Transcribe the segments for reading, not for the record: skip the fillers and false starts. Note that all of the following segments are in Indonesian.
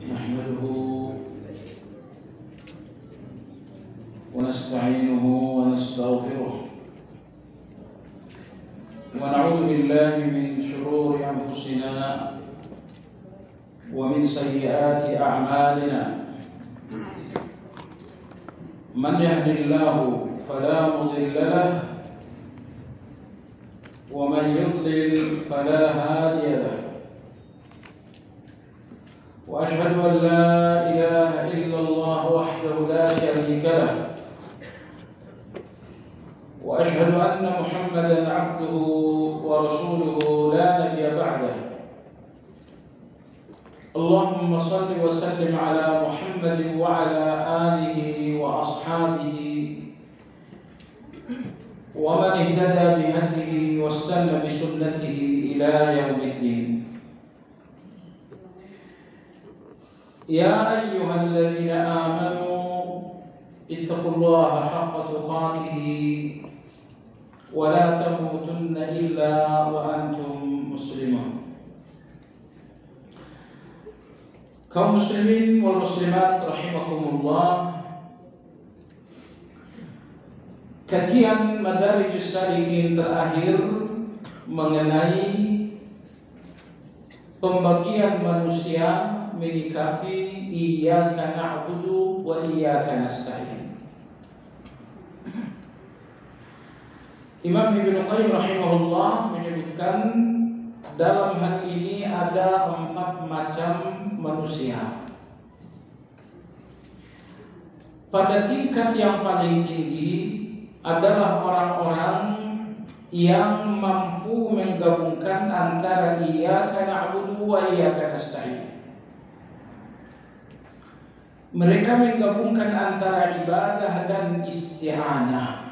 نحمده ونستعينه ونستغفره ونعوذ بالله من شرور أنفسنا ومن سيئات أعمالنا من يهد الله فلا مضل له ومن يضلل فلا هادي له وأشهد أن لا إله إلا الله وحده لا شريك له وأشهد أن محمدا عبده ورسوله لا نبي بعده اللهم صل وسلم على محمد وعلى آله وأصحابه ومن اهتدى بهديه واستنى بسنته إلى يوم الدين. يا أيها الذين آمنوا اتقوا الله حق تقاته ولا تموتن إلا وأنتم مسلمون. Kaum muslimin wal muslimat rahimakumullah, kajian Madarijus Salikin terakhir mengenai pembagian manusia menyikapi iyyaka na'budu wa iyyaka nasta'in. Imam Ibnu Qayyim rahimahullah menyebutkan dalam hal ini ada 4 macam manusia. Pada tingkat yang paling tinggi adalah orang-orang yang mampu menggabungkan antara iyyaka na'budu wa iyyaka nasta'in. Mereka menggabungkan antara ibadah dan isti'anah.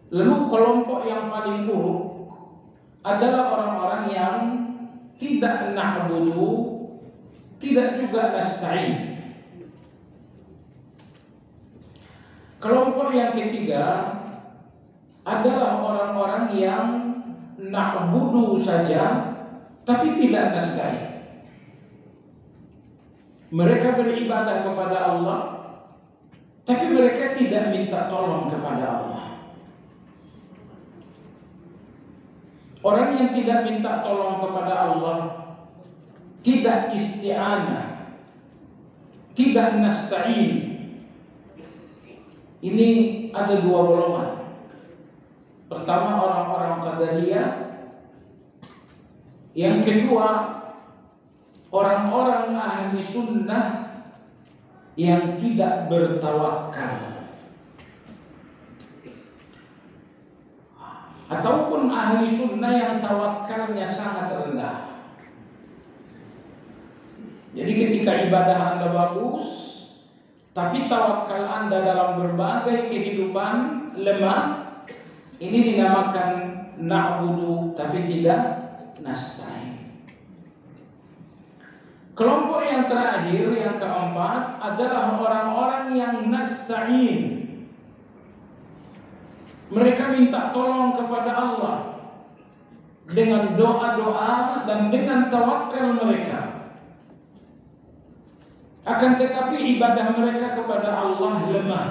Lalu kelompok yang paling buruk adalah orang-orang yang tidak na'budu, tidak juga nasta'in. Kelompok yang ketiga adalah orang-orang yang na'budu saja tapi tidak nasta'in. Mereka beribadah kepada Allah tapi mereka tidak minta tolong kepada Allah. Orang yang tidak minta tolong kepada Allah, tidak isti'anah, tidak nasta'in, ini ada 2 golongan. Pertama orang-orang Qadariyah, yang kedua orang-orang ahli sunnah yang tidak bertawakal, ataupun ahli sunnah yang tawakalnya sangat rendah. Jadi ketika ibadah Anda bagus, tapi tawakal Anda dalam berbagai kehidupan lemah, ini dinamakan na'budu tapi tidak nasta'in. Kelompok yang terakhir, yang keempat, adalah orang-orang yang nasta'in. Mereka minta tolong kepada Allah dengan doa-doa dan dengan tawakal mereka. Akan tetapi ibadah mereka kepada Allah lemah.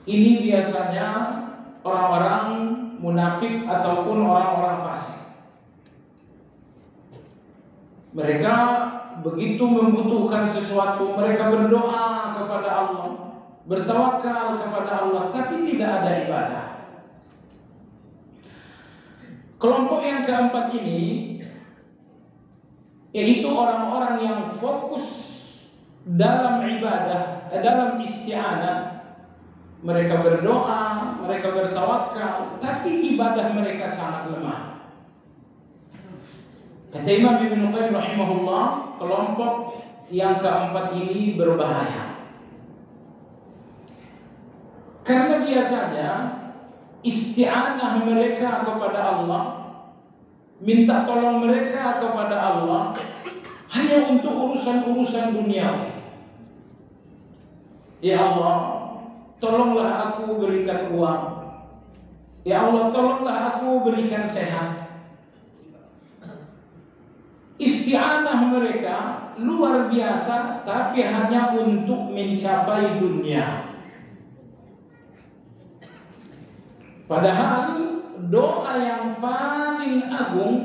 Ini biasanya orang-orang munafik ataupun orang-orang fasik. Mereka begitu membutuhkan sesuatu, mereka berdoa kepada Allah, bertawakal kepada Allah, tapi tidak ada ibadah. Kelompok yang keempat ini yaitu orang-orang yang fokus dalam ibadah, dalam isti'anah. Mereka berdoa, mereka bertawakal, tapi ibadah mereka sangat lemah. Kata Imam Ibnu Qayyim rahimahullah, kelompok yang keempat ini berbahaya. Karena biasanya isti'anah mereka kepada Allah, minta tolong mereka kepada Allah hanya untuk urusan-urusan duniawi. Ya Allah, tolonglah aku berikan uang. Ya Allah, tolonglah aku berikan sehat. isti'anah mereka luar biasa, tapi hanya untuk mencapai dunia. Padahal doa yang paling agung,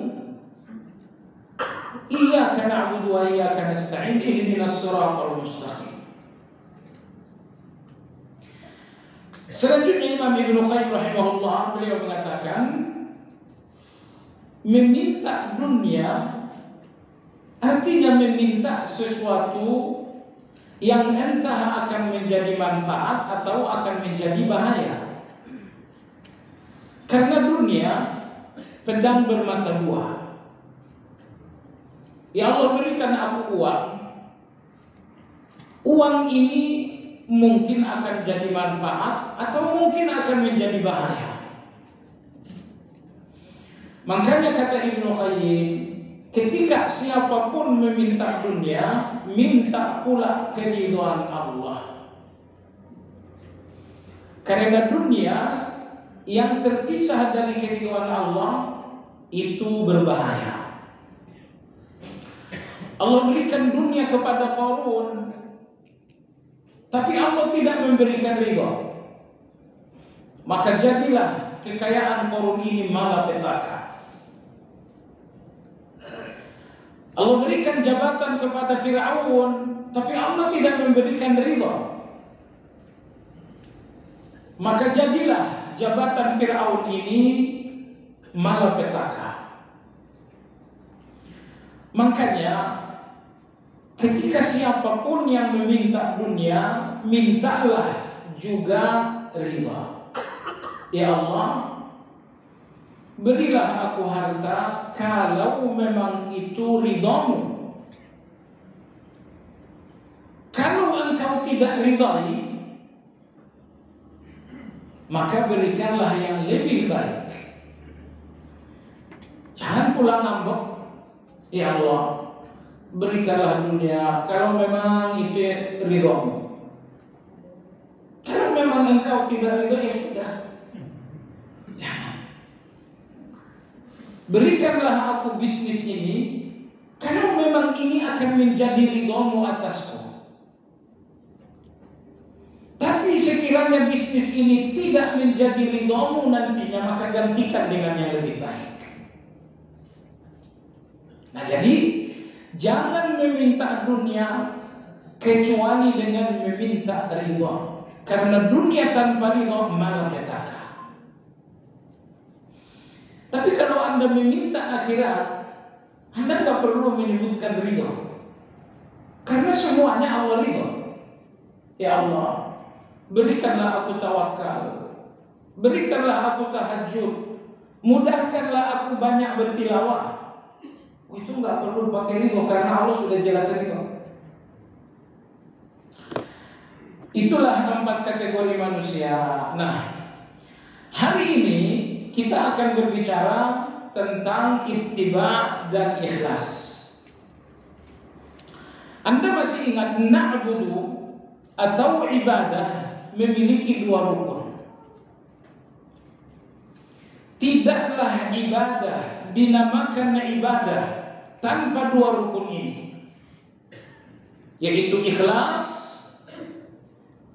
iyyaka na'budu wa iyyaka nasta'in ihdinas siratal mustaqim. Selanjutnya Imam Ibnu Qayyim rahimahullah, beliau mengatakan meminta dunia artinya meminta sesuatu yang entah akan menjadi manfaat atau akan menjadi bahaya. Karena dunia pedang bermata dua. Ya Allah berikan aku uang. Uang ini mungkin akan jadi manfaat atau mungkin akan menjadi bahaya. Makanya kata Ibnu Qayyim, ketika siapapun meminta dunia, minta pula keridhaan Allah. Karena dunia yang terpisah dari keridhaan Allah itu berbahaya. Allah berikan dunia kepada Qarun, tapi Allah tidak memberikan ridha. Maka jadilah kekayaan Qarun ini malapetaka. Allah berikan jabatan kepada Fir'aun, tapi Allah tidak memberikan ridha. Maka jadilah jabatan Fir'aun ini malapetaka. Makanya ketika siapapun yang meminta dunia, mintalah juga ridha. Ya Allah, berilah aku harta kalau memang itu ridhamu. Kalau engkau tidak ridhai, maka berikanlah yang lebih baik. Jangan pula ngambek, ya Allah, berikanlah dunia kalau memang itu ridhamu. Kalau memang engkau tidak ridha, ya sudah, jangan. Berikanlah aku bisnis ini kalau memang ini akan menjadi ridhamu atasku. Tapi sekiranya bisnis ini tidak menjadi ridhamu nantinya, maka gantikan dengan yang lebih baik. Nah, jadi jangan meminta dunia kecuali dengan meminta ridha. Karena dunia tanpa ridha malapetaka. Tapi kalau Anda meminta akhirat, Anda tak perlu menyebutkan ridha. Karena semuanya Allah ridha. Ya Allah, berikanlah aku tawakal, berikanlah aku tahajud, mudahkanlah aku banyak bertilawah. Itu nggak perlu pakai ridho karena Allah sudah jelas ridho. Itulah 4 kategori manusia. Nah, hari ini kita akan berbicara tentang ittiba dan ikhlas. Anda masih ingat na'budu atau ibadah memiliki 2 rukun. Tidaklah ibadah dinamakan ibadah tanpa 2 rukun ini, yaitu ikhlas.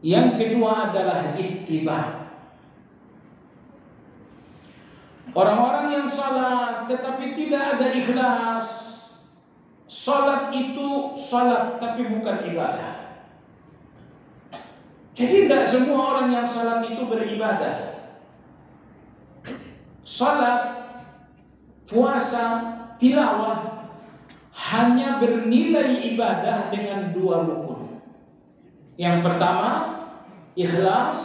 Yang kedua adalah ittiba. Orang-orang yang salat tetapi tidak ada ikhlas, salat itu salat tapi bukan ibadah. Jadi tidak semua orang yang salat itu beribadah. Salat, puasa, tilawah hanya bernilai ibadah dengan 2 rukun. Yang pertama ikhlas,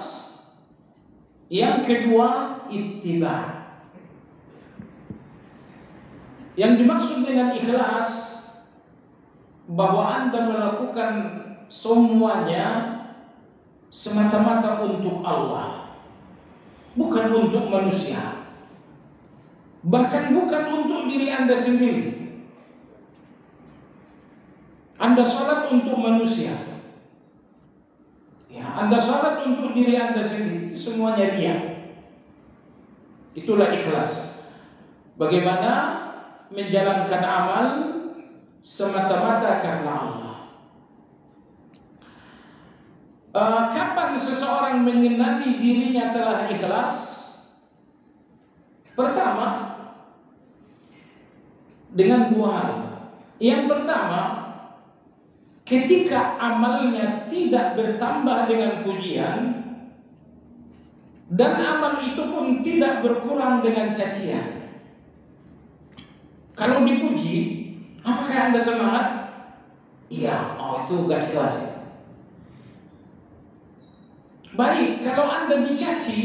yang kedua ittiba. Yang dimaksud dengan ikhlas bahwa Anda melakukan semuanya semata-mata untuk Allah, bukan untuk manusia, bahkan bukan untuk diri Anda sendiri. Anda sholat untuk manusia, ya, Anda sholat untuk diri Anda sendiri, semuanya dia. Itulah ikhlas. Bagaimana menjalankan amal semata-mata karena Allah. Kapan seseorang mengenali dirinya telah ikhlas? Pertama, dengan dua hal. Yang pertama, ketika amalnya tidak bertambah dengan pujian, dan amal itu pun tidak berkurang dengan cacian. Kalau dipuji, apakah Anda semangat? Iya, oh itu gak ikhlas ya. Baik, kalau Anda dicaci,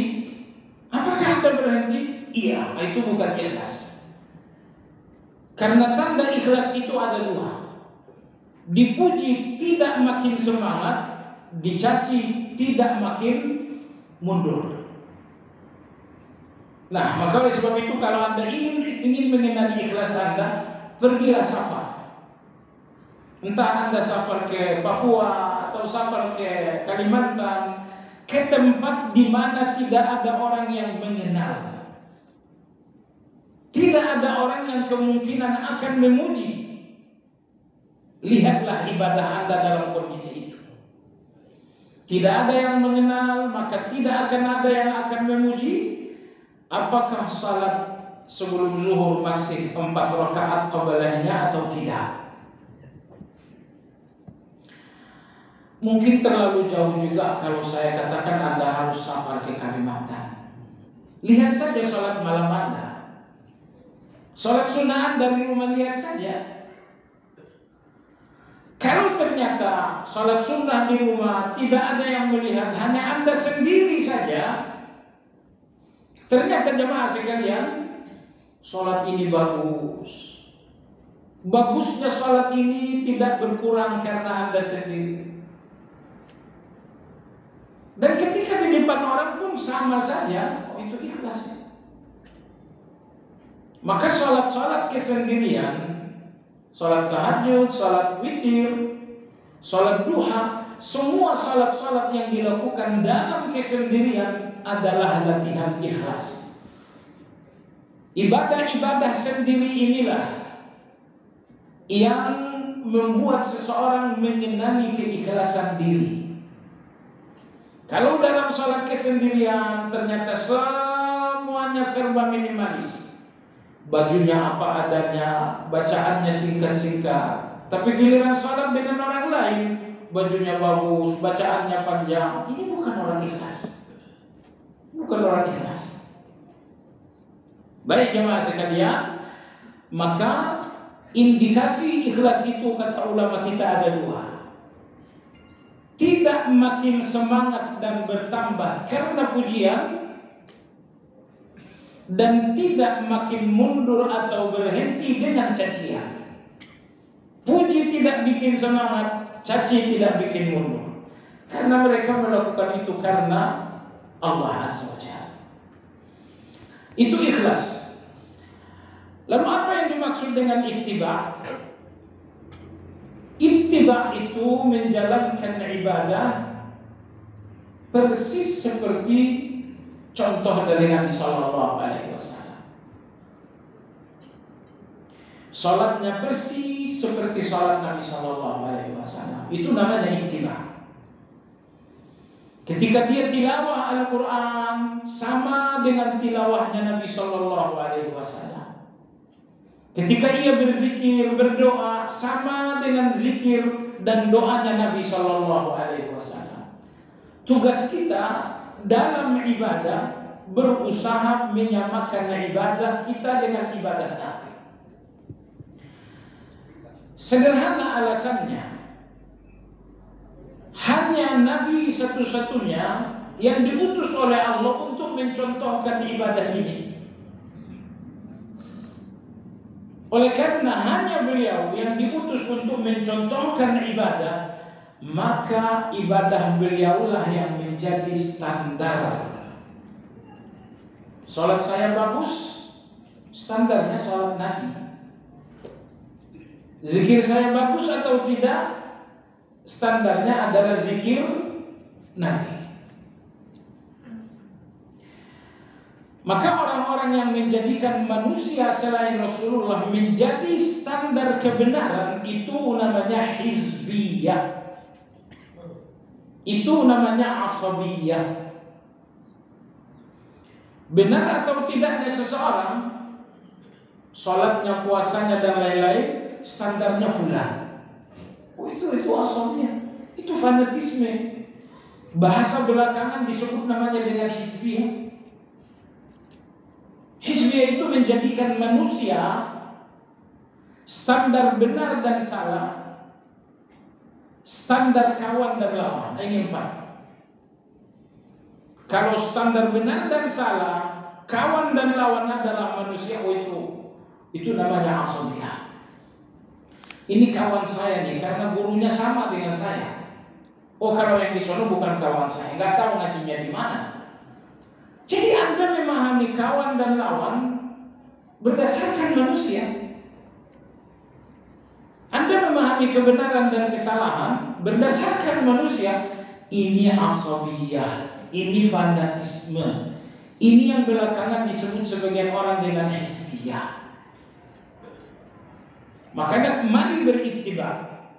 apakah Anda berhenti? Iya, itu bukan ikhlas. Karena tanda ikhlas itu ada dua. Dipuji tidak makin semangat, dicaci tidak makin mundur. Nah, maka oleh sebab itu kalau Anda ingin mengenali ikhlas Anda, pergilah safar. Entah Anda safar ke Papua atau safar ke Kalimantan, ke tempat di mana tidak ada orang yang mengenal. Tidak ada orang yang kemungkinan akan memuji. Lihatlah ibadah Anda dalam kondisi itu. Tidak ada yang mengenal, maka tidak akan ada yang akan memuji. Apakah salat sebelum zuhur masih 4 rakaat qablahnya atau tidak? Mungkin terlalu jauh juga kalau saya katakan Anda harus safar ke Kalimantan. Lihat saja salat malam Anda. Salat sunnah dari rumah, lihat saja. Kalau ternyata salat sunnah di rumah tidak ada yang melihat, hanya Anda sendiri saja, ternyata jemaah sekalian, salat ini bagus. Bagusnya salat ini tidak berkurang karena Anda sendiri. Dan ketika di depan orang pun sama saja, oh itu ikhlas. Maka salat-salat kesendirian, salat tahajud, salat witir, salat duha, semua salat-salat yang dilakukan dalam kesendirian adalah latihan ikhlas. Ibadah-ibadah sendiri inilah yang membuat seseorang mengenali keikhlasan diri. Kalau dalam salat kesendirian ternyata semuanya serba minimalis, bajunya apa adanya, bacaannya singkat-singkat, tapi giliran salat dengan orang lain, bajunya bagus, bacaannya panjang, ini bukan orang ikhlas. Bukan orang ikhlas. Baik jemaah sekalian, maka indikasi ikhlas itu kata ulama kita ada dua. Tidak makin semangat dan bertambah karena pujian, dan tidak makin mundur atau berhenti dengan cacian. Puji tidak bikin semangat, caci tidak bikin mundur. Karena mereka melakukan itu karena Allah Azza wa Jalla. Itu ikhlas. Lalu apa yang dimaksud dengan ittiba? Ittiba itu menjalankan ibadah persis seperti contoh dari Nabi Sallallahu Alaihi Wasallam. Salatnya persis seperti salat Nabi Sallallahu Alaihi Wasallam. Itu namanya ittiba. Ketika dia tilawah Al-Quran sama dengan tilawahnya Nabi Sallallahu Alaihi Wasallam. Ketika ia berzikir, berdoa sama dengan zikir dan doanya Nabi Sallallahu Alaihi Wasallam. Tugas kita dalam ibadah berusaha menyamakan ibadah kita dengan ibadah Nabi. Sederhana alasannya, hanya Nabi satu-satunya yang diutus oleh Allah untuk mencontohkan ibadah ini. Oleh karena hanya beliau yang diutus untuk mencontohkan ibadah, maka ibadah beliaulah yang menjadi standar. Salat saya bagus, standarnya salat Nabi. Zikir saya bagus atau tidak, standarnya adalah zikir Nabi. Maka orang-orang yang menjadikan manusia selain Rasulullah menjadi standar kebenaran itu namanya hizbiyah. Itu namanya asabiyah. Benar atau tidaknya seseorang, sholatnya, puasanya dan lain-lain, standarnya fulan. Oh itu asabiyah. Itu fanatisme. Bahasa belakangan disebut namanya dengan hizbiyah. Hizbiyah itu menjadikan manusia standar benar dan salah, standar kawan dan lawan. Ini 4. Kalau standar benar dan salah, kawan dan lawan adalah manusia, itu namanya asabiyah. Ini kawan saya nih karena gurunya sama dengan saya. Oh kalau yang di sana bukan kawan saya, nggak tahu ngajinya di mana. Jadi Anda memahami kawan dan lawan berdasarkan manusia. Anda memahami kebenaran dan kesalahan berdasarkan manusia. Ini asabiyah, ini fanatisme. Ini yang belakangan disebut sebagian orang dengan hizbiyah. Makanya mari beriktibar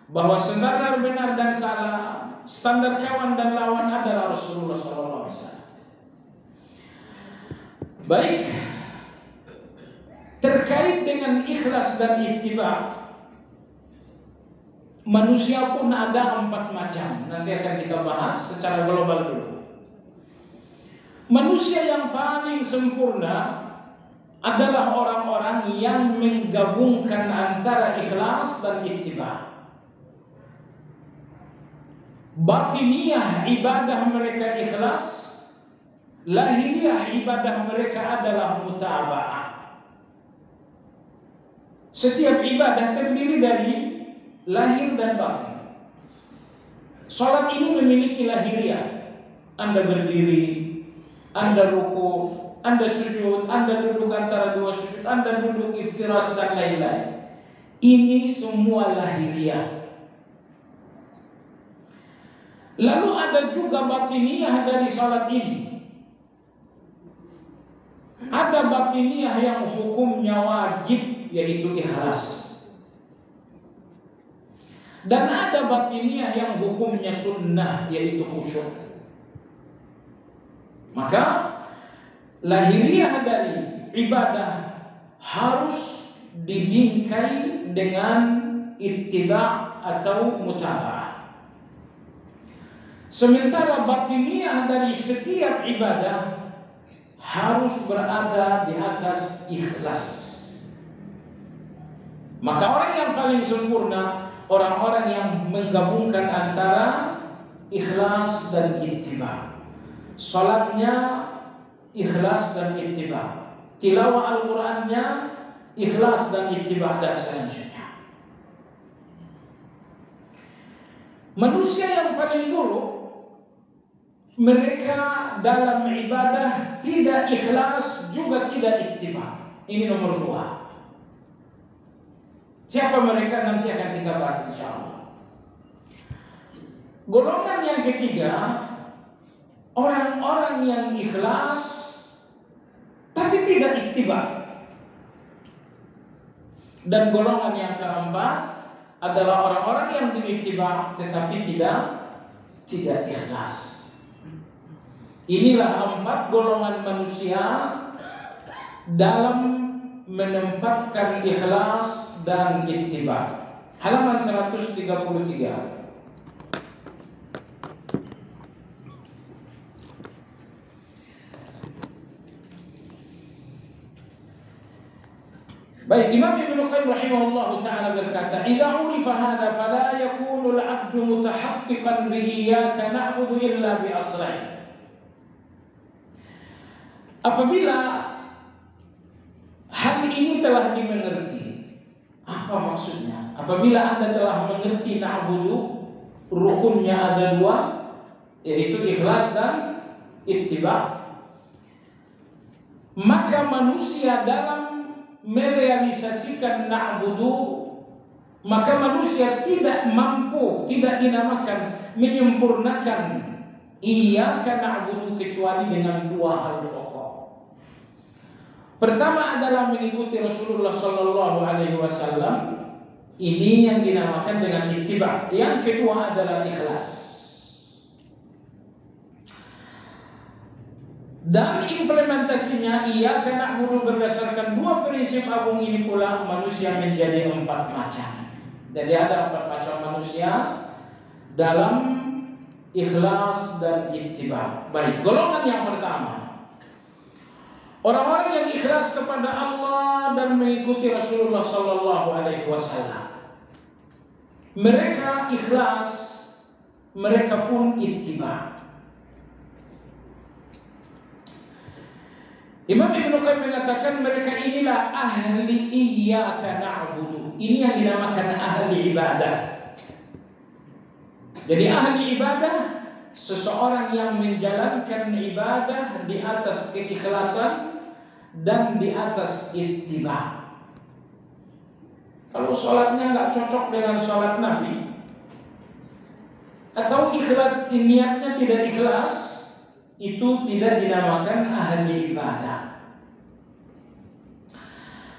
bahwa standar benar dan salah, standar kawan dan lawan adalah Rasulullah SAW. Baik, terkait dengan ikhlas dan ittiba, manusia pun ada 4 macam. Nanti akan kita bahas secara global dulu. Manusia yang paling sempurna adalah orang-orang yang menggabungkan antara ikhlas dan ittiba. Batiniyah ibadah mereka ikhlas, lahiriah ibadah mereka adalah mutaba'ah. Setiap ibadah terdiri dari lahir dan batin. Salat ini memiliki lahiriah. Anda berdiri, Anda ruku, Anda sujud, Anda duduk antara 2 sujud, Anda duduk iftirash dan lain-lain. Ini semua lahiriah. Lalu ada juga batiniyah dari salat ini. Ada batiniyah yang hukumnya wajib, yaitu ikhlas. Dan ada batiniyah yang hukumnya sunnah, yaitu khusyuk. Maka lahiriah dari ibadah harus dibingkai dengan ittiba' atau mutaba'ah. Sementara batiniyah dari setiap ibadah harus berada di atas ikhlas. Maka orang yang paling sempurna, orang-orang yang menggabungkan antara ikhlas dan ittiba. Salatnya ikhlas dan ittiba, tilawah Al-Qur'annya ikhlas dan ittiba, dan selanjutnya. Manusia yang paling buruk, mereka dalam ibadah tidak ikhlas juga tidak ittiba. Ini nomor 2. Siapa mereka nanti akan kita bahas insyaallah. Golongan yang ketiga, orang-orang yang ikhlas tapi tidak ittiba. Dan golongan yang keempat adalah orang-orang yang diittiba tetapi tidak ikhlas. Inilah 4 golongan manusia dalam menempatkan ikhlas dan ittiba. Halaman 133. Baik, Imam Ibnu Qayyim rahimahullahu taala berkata, "Idza urifa hadza fala yakunu al-'abdu mutahaqqiqan bi iyyaka na'budu illa bi aslahi." Apabila hal ini telah dimengerti, apa maksudnya? Apabila Anda telah mengerti na'budu, rukunnya ada 2, yaitu ikhlas dan ittiba, maka manusia dalam merealisasikan na'budu, maka manusia tidak mampu, tidak dinamakan menyempurnakan iyyaka na'budu kecuali dengan 2 hal pokok. Pertama adalah mengikuti Rasulullah Sallallahu Alaihi Wasallam. Ini yang dinamakan dengan ittiba. Yang kedua adalah ikhlas. Dan implementasinya iyyaka na'budu berdasarkan dua prinsip agung ini pula manusia menjadi 4 macam. Jadi ada 4 macam manusia dalam ikhlas dan ittiba. Baik, golongan yang pertama, orang-orang yang ikhlas kepada Allah dan mengikuti Rasulullah Sallallahu Alaihi Wasallam. Mereka ikhlas, mereka pun ittiba. Imam Ibnu Qayyim mengatakan mereka inilah ahli iyyaka na'budu. Ini yang dinamakan ahli ibadah. Jadi ahli ibadah seseorang yang menjalankan ibadah di atas keikhlasan dan di atas ittiba. Kalau sholatnya nggak cocok dengan sholat Nabi, atau ikhlas niatnya tidak ikhlas, itu tidak dinamakan ahli ibadah.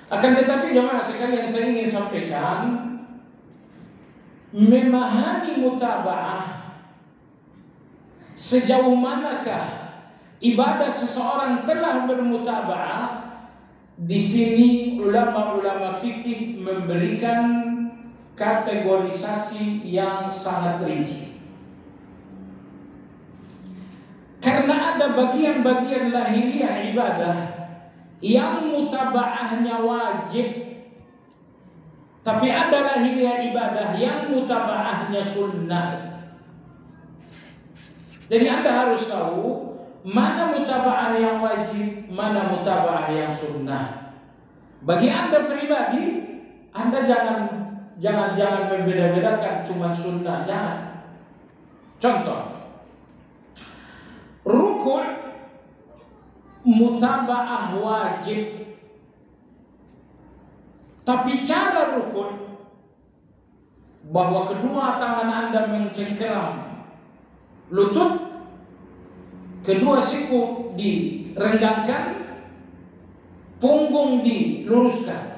Akan tetapi jemaah sekalian, saya ingin sampaikan, memahami mutaba'ah, sejauh manakah ibadah seseorang telah bermutaba'ah. Di sini ulama-ulama fikih memberikan kategorisasi yang sangat rinci. Karena ada bagian-bagian lahiriah ibadah yang mutaba'ahnya wajib, tapi ada lahiriah ibadah yang mutaba'ahnya sunnah. Jadi Anda harus tahu mana mutaba'ah yang wajib, mana mutaba'ah yang sunnah. Bagi Anda pribadi, Anda jangan membeda-bedakan cuma sunnah, jangan. Contoh, rukun mutaba'ah wajib, tapi cara rukun bahwa kedua tangan Anda mencengkeram lutut, kedua siku direnggangkan, punggung diluruskan.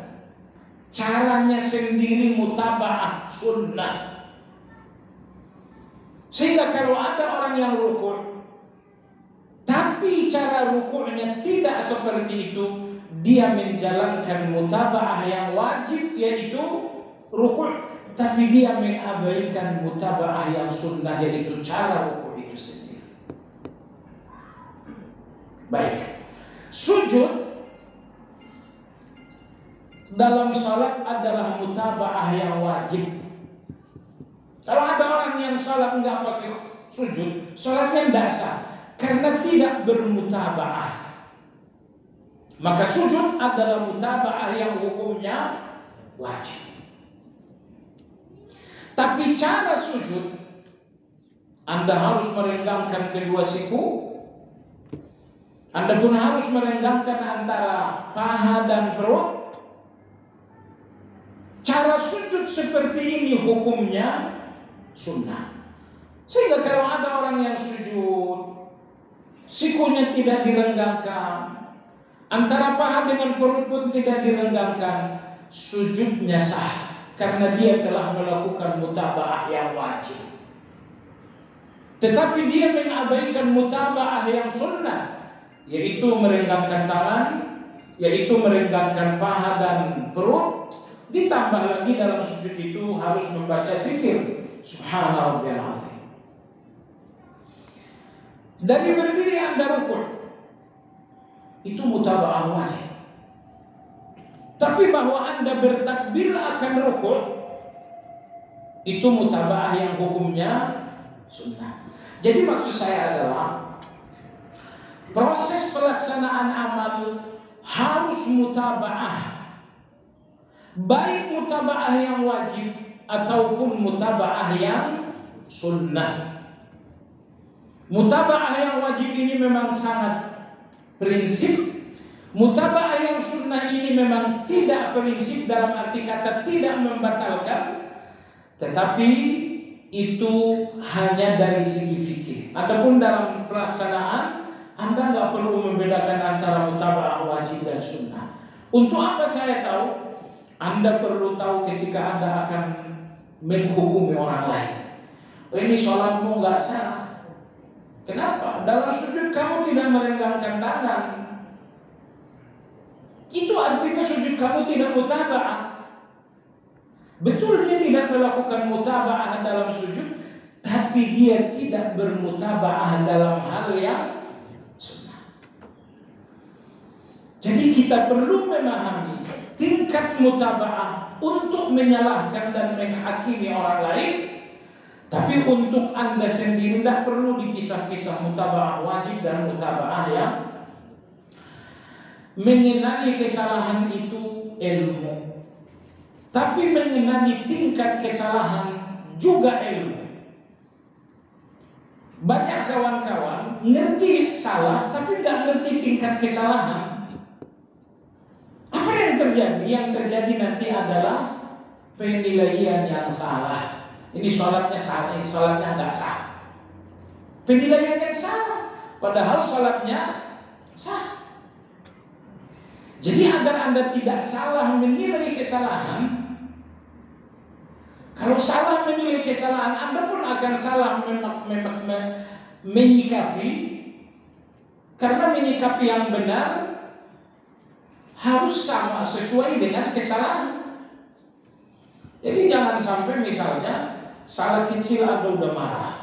Caranya sendiri mutaba'ah sunnah. Sehingga kalau ada orang yang rukun, tapi cara rukunnya tidak seperti itu, dia menjalankan mutaba'ah yang wajib, yaitu rukun, tapi dia mengabaikan mutaba'ah yang sunnah, yaitu cara rukun itu sendiri. Baik, sujud dalam salat adalah mutaba'ah yang wajib. Kalau ada orang yang salat enggak pakai sujud, salatnya tidak sah karena tidak bermutaba'ah. Maka sujud adalah mutaba'ah yang hukumnya wajib. Tapi cara sujud, Anda harus merenggangkan kedua siku, Anda pun harus merenggangkan antara paha dan perut. Cara sujud seperti ini hukumnya sunnah. Sehingga kalau ada orang yang sujud, sikunya tidak direnggangkan, antara paha dengan perut pun tidak direnggangkan, sujudnya sah karena dia telah melakukan mutaba'ah yang wajib. Tetapi dia mengabaikan mutaba'ah yang sunnah, yaitu merenggangkan tangan, yaitu merenggangkan paha dan perut. Ditambah lagi dalam sujud itu harus membaca zikir Subhana rabbiyal azim. Dari berdiri Anda rukun, itu mutaba'ah wajib. Tapi bahwa Anda bertakbir akan rukun, itu mutaba'ah yang hukumnya sunnah. Jadi maksud saya adalah proses pelaksanaan amal harus mutaba'ah, baik mutaba'ah yang wajib ataupun mutaba'ah yang sunnah. Mutaba'ah yang wajib ini memang sangat prinsip. Mutaba'ah yang sunnah ini memang tidak prinsip dalam arti kata tidak membatalkan, tetapi itu hanya dari segi fikih. Adapun dalam pelaksanaan Anda nggak perlu membedakan antara mutaba'ah wajib dan sunnah. Untuk apa saya tahu? Anda perlu tahu ketika Anda akan menghukumi orang lain. Oh, ini sholatmu nggak sah. Kenapa? Dalam sujud kamu tidak merenggangkan tangan. Itu artinya sujud kamu tidak mutaba'ah. Betul dia tidak melakukan mutaba'ah dalam sujud, tapi dia tidak bermutaba'ah dalam hal yang sunnah. Jadi kita perlu memahami tingkat mutaba'ah untuk menyalahkan dan menghakimi orang lain. Tapi untuk Anda sendiri tidak perlu dipisah-pisah mutaba'ah wajib dan mutaba'ah yang mengenali kesalahan itu ilmu. Tapi mengenali tingkat kesalahan juga ilmu. Banyak kawan-kawan ngerti salah tapi nggak ngerti tingkat kesalahan. Apa yang terjadi? Yang terjadi nanti adalah penilaian yang salah. Ini sholatnya salah, ini sholatnya nggak sah. Penilaian yang salah, padahal sholatnya sah. Jadi agar Anda tidak salah menilai kesalahan, kalau salah menilai kesalahan, Anda pun akan salah menyikapi. Karena menyikapi yang benar harus sama sesuai dengan kesalahan. Jadi jangan sampai misalnya salah kecil Anda udah marah.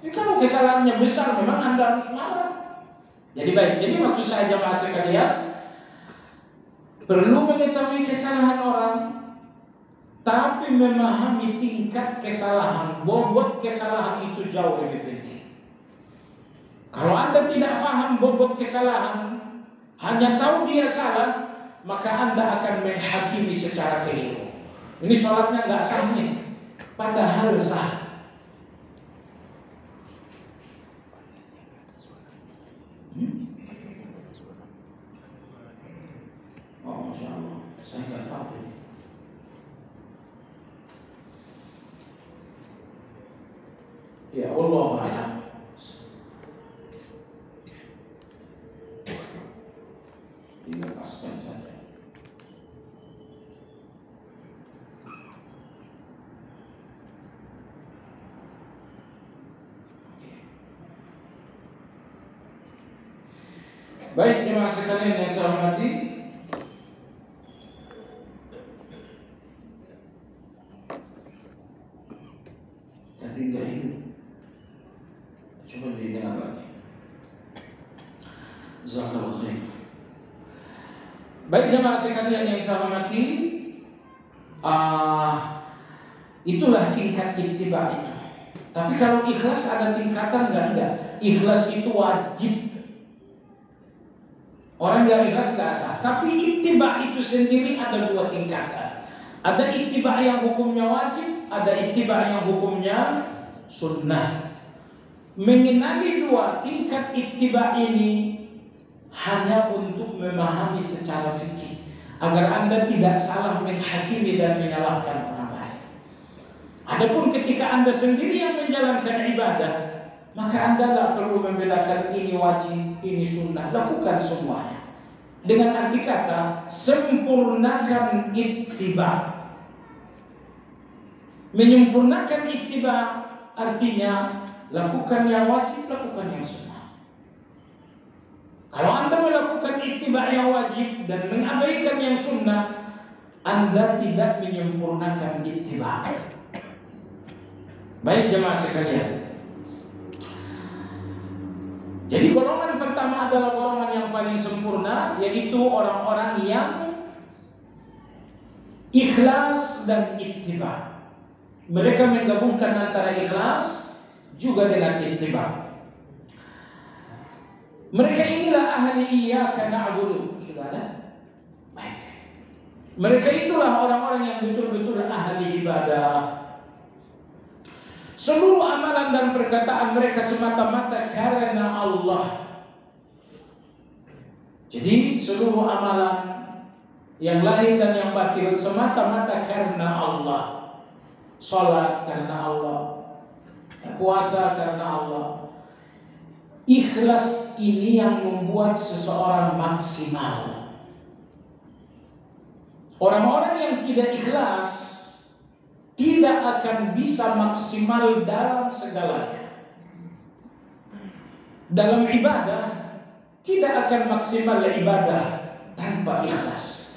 Ini kalau kesalahannya besar memang Anda harus marah. Jadi baik, jadi maksud saya jamaah sekalian, perlu mengetahui kesalahan orang, tapi memahami tingkat kesalahan, bobot kesalahan itu jauh lebih penting. Kalau Anda tidak paham bobot kesalahan, hanya tahu dia salah, maka Anda akan menghakimi secara keliru. Ini sholatnya nggak sah nih, padahal sah. Oh, Masya Allah, saya nggak tahu. Ya Allah a'lam. Dilepaskan saja. Baik jemaah sekalian yang saya hormati, tadi enggak ini. Coba didengar lagi. Jazakallahu khair. Baik jemaah sekalian yang saya hormati, itulah tingkat ittiba itu. Tapi kalau ikhlas ada tingkatan enggak? Ikhlas itu wajib. Orang yang ikhlas nggak sah. Tapi ittiba itu sendiri ada dua tingkatan. Ada ittiba yang hukumnya wajib, ada ittiba yang hukumnya sunnah. Mengenali dua tingkat ittiba ini hanya untuk memahami secara fikih, agar Anda tidak salah menghakimi dan menyalahkan orang lain. Adapun ketika Anda sendiri yang menjalankan ibadah, maka Anda tidak perlu membedakan ini wajib, ini sunnah. Lakukan semuanya. Dengan arti kata, sempurnakan ittiba. Menyempurnakan ittiba artinya lakukan yang wajib, lakukan yang sunnah. Kalau Anda melakukan ittiba yang wajib dan mengabaikan yang sunnah, Anda tidak menyempurnakan ittiba. Baik jemaah sekalian. Jadi golongan pertama adalah golongan yang paling sempurna, yaitu orang-orang yang ikhlas dan ittiba. Mereka menggabungkan antara ikhlas juga dengan ittiba. Mereka inilah ahli iyyaka na'budu. Sudah ada? Baik. Mereka itulah orang-orang yang betul-betul ahli ibadah. Seluruh amalan dan perkataan mereka semata-mata karena Allah. Jadi seluruh amalan yang lahir dan yang batin semata-mata karena Allah. Salat karena Allah, puasa karena Allah, Ikhlas ini yang membuat seseorang maksimal. Orang-orang yang tidak ikhlas tidak akan bisa maksimal dalam segalanya. Dalam ibadah tidak akan maksimal ibadah tanpa ikhlas.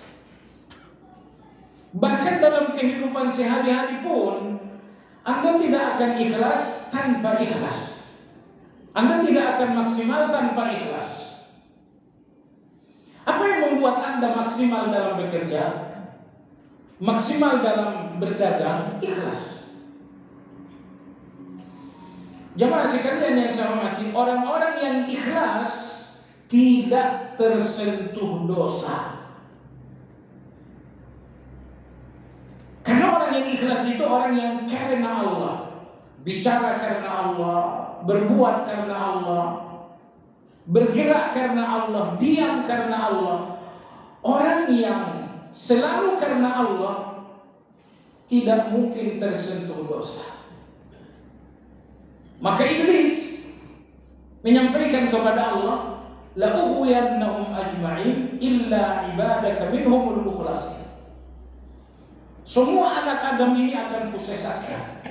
Bahkan dalam kehidupan sehari-hari pun Anda tidak akan ikhlas tanpa ikhlas. Anda tidak akan maksimal tanpa ikhlas. Apa yang membuat Anda maksimal dalam bekerja, maksimal dalam berdagang? Ikhlas. Jamaah sekalian yang saya hormati, orang-orang yang ikhlas tidak tersentuh dosa. Karena orang yang ikhlas itu orang yang karena Allah, bicara karena Allah, berbuat karena Allah, bergerak karena Allah, diam karena Allah. Orang yang selalu karena Allah tidak mungkin tersentuh dosa. Maka iblis menyampaikan kepada Allah, la ughwiyannahum ajma'in illa ibadaka minhumul mukhlasin. Semua anak Adam ini akan kusesatkan.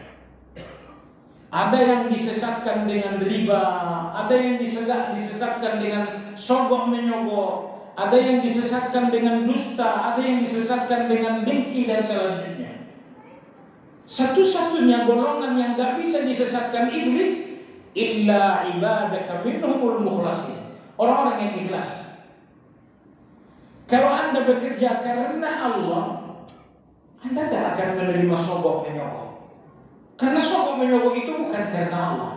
Ada yang disesatkan dengan riba, ada yang disesatkan dengan sogok menyogok, ada yang disesatkan dengan dusta, ada yang disesatkan dengan dengki dan selanjutnya. Satu-satunya golongan yang gak bisa disesatkan iblis, illa ibadaka minhumul mukhlasin, orang-orang yang ikhlas. Kalau Anda bekerja karena Allah, Anda gak akan menerima sogok menyogok. Karena sogok menyogok itu bukan karena Allah.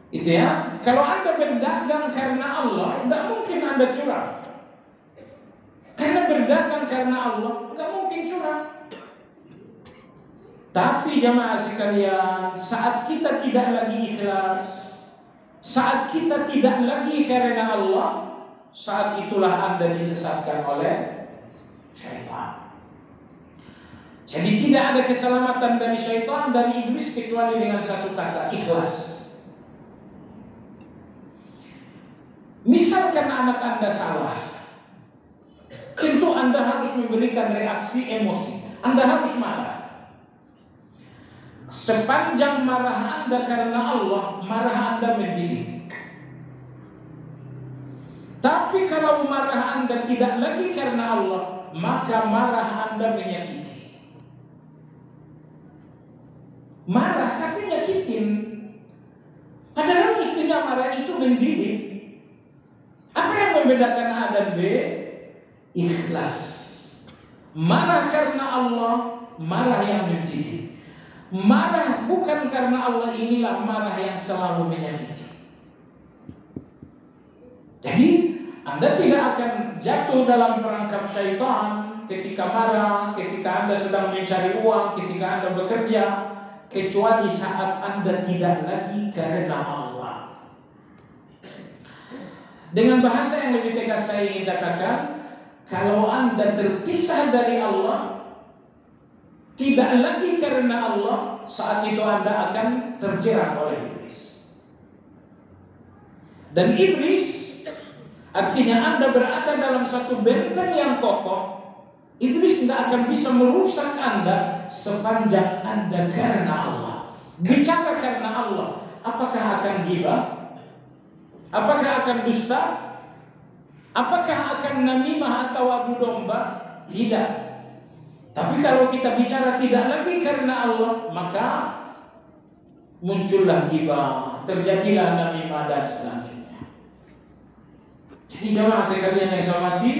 Itu ya. Kalau Anda berdagang karena Allah, gak mungkin Anda curang. Karena berdagang karena Allah, gak mungkin curang. Tapi jamaah sekalian, saat kita tidak lagi ikhlas, saat kita tidak lagi karena Allah, saat itulah Anda disesatkan oleh syaitan. Jadi tidak ada keselamatan dari syaitan, dari iblis, kecuali dengan satu kata, ikhlas. Misalkan anak Anda salah, tentu Anda harus memberikan reaksi emosi. Anda harus marah. Sepanjang marah Anda karena Allah, marah Anda mendidik. Tapi kalau marah Anda tidak lagi karena Allah, maka marah Anda menyakiti. Marah tapi nyakitin. Padahal mestinya marah itu mendidik. Apa yang membedakan A dan B? Ikhlas. Marah karena Allah, marah yang mendidik. Marah bukan karena Allah, inilah marah yang selalu menyakiti. Jadi Anda tidak akan jatuh dalam perangkap syaitan ketika marah, ketika Anda sedang mencari uang, ketika Anda bekerja, kecuali saat Anda tidak lagi karena Allah. Dengan bahasa yang lebih tegas saya ingin katakan, kalau Anda terpisah dari Allah, tidak lagi karena Allah, saat itu Anda akan terjerat oleh iblis. Dan iblis artinya Anda berada dalam satu benteng yang kokoh. Iblis tidak akan bisa merusak Anda sepanjang Anda karena Allah. Bicara karena Allah, apakah akan ghibah? Apakah akan dusta? Apakah akan namimah atau adu domba? Tidak. Tapi kalau kita bicara tidak lagi karena Allah, maka muncullah ghibah, terjadilah namimah dan selanjutnya. Jadi jamaah sekalian yang saya hormati,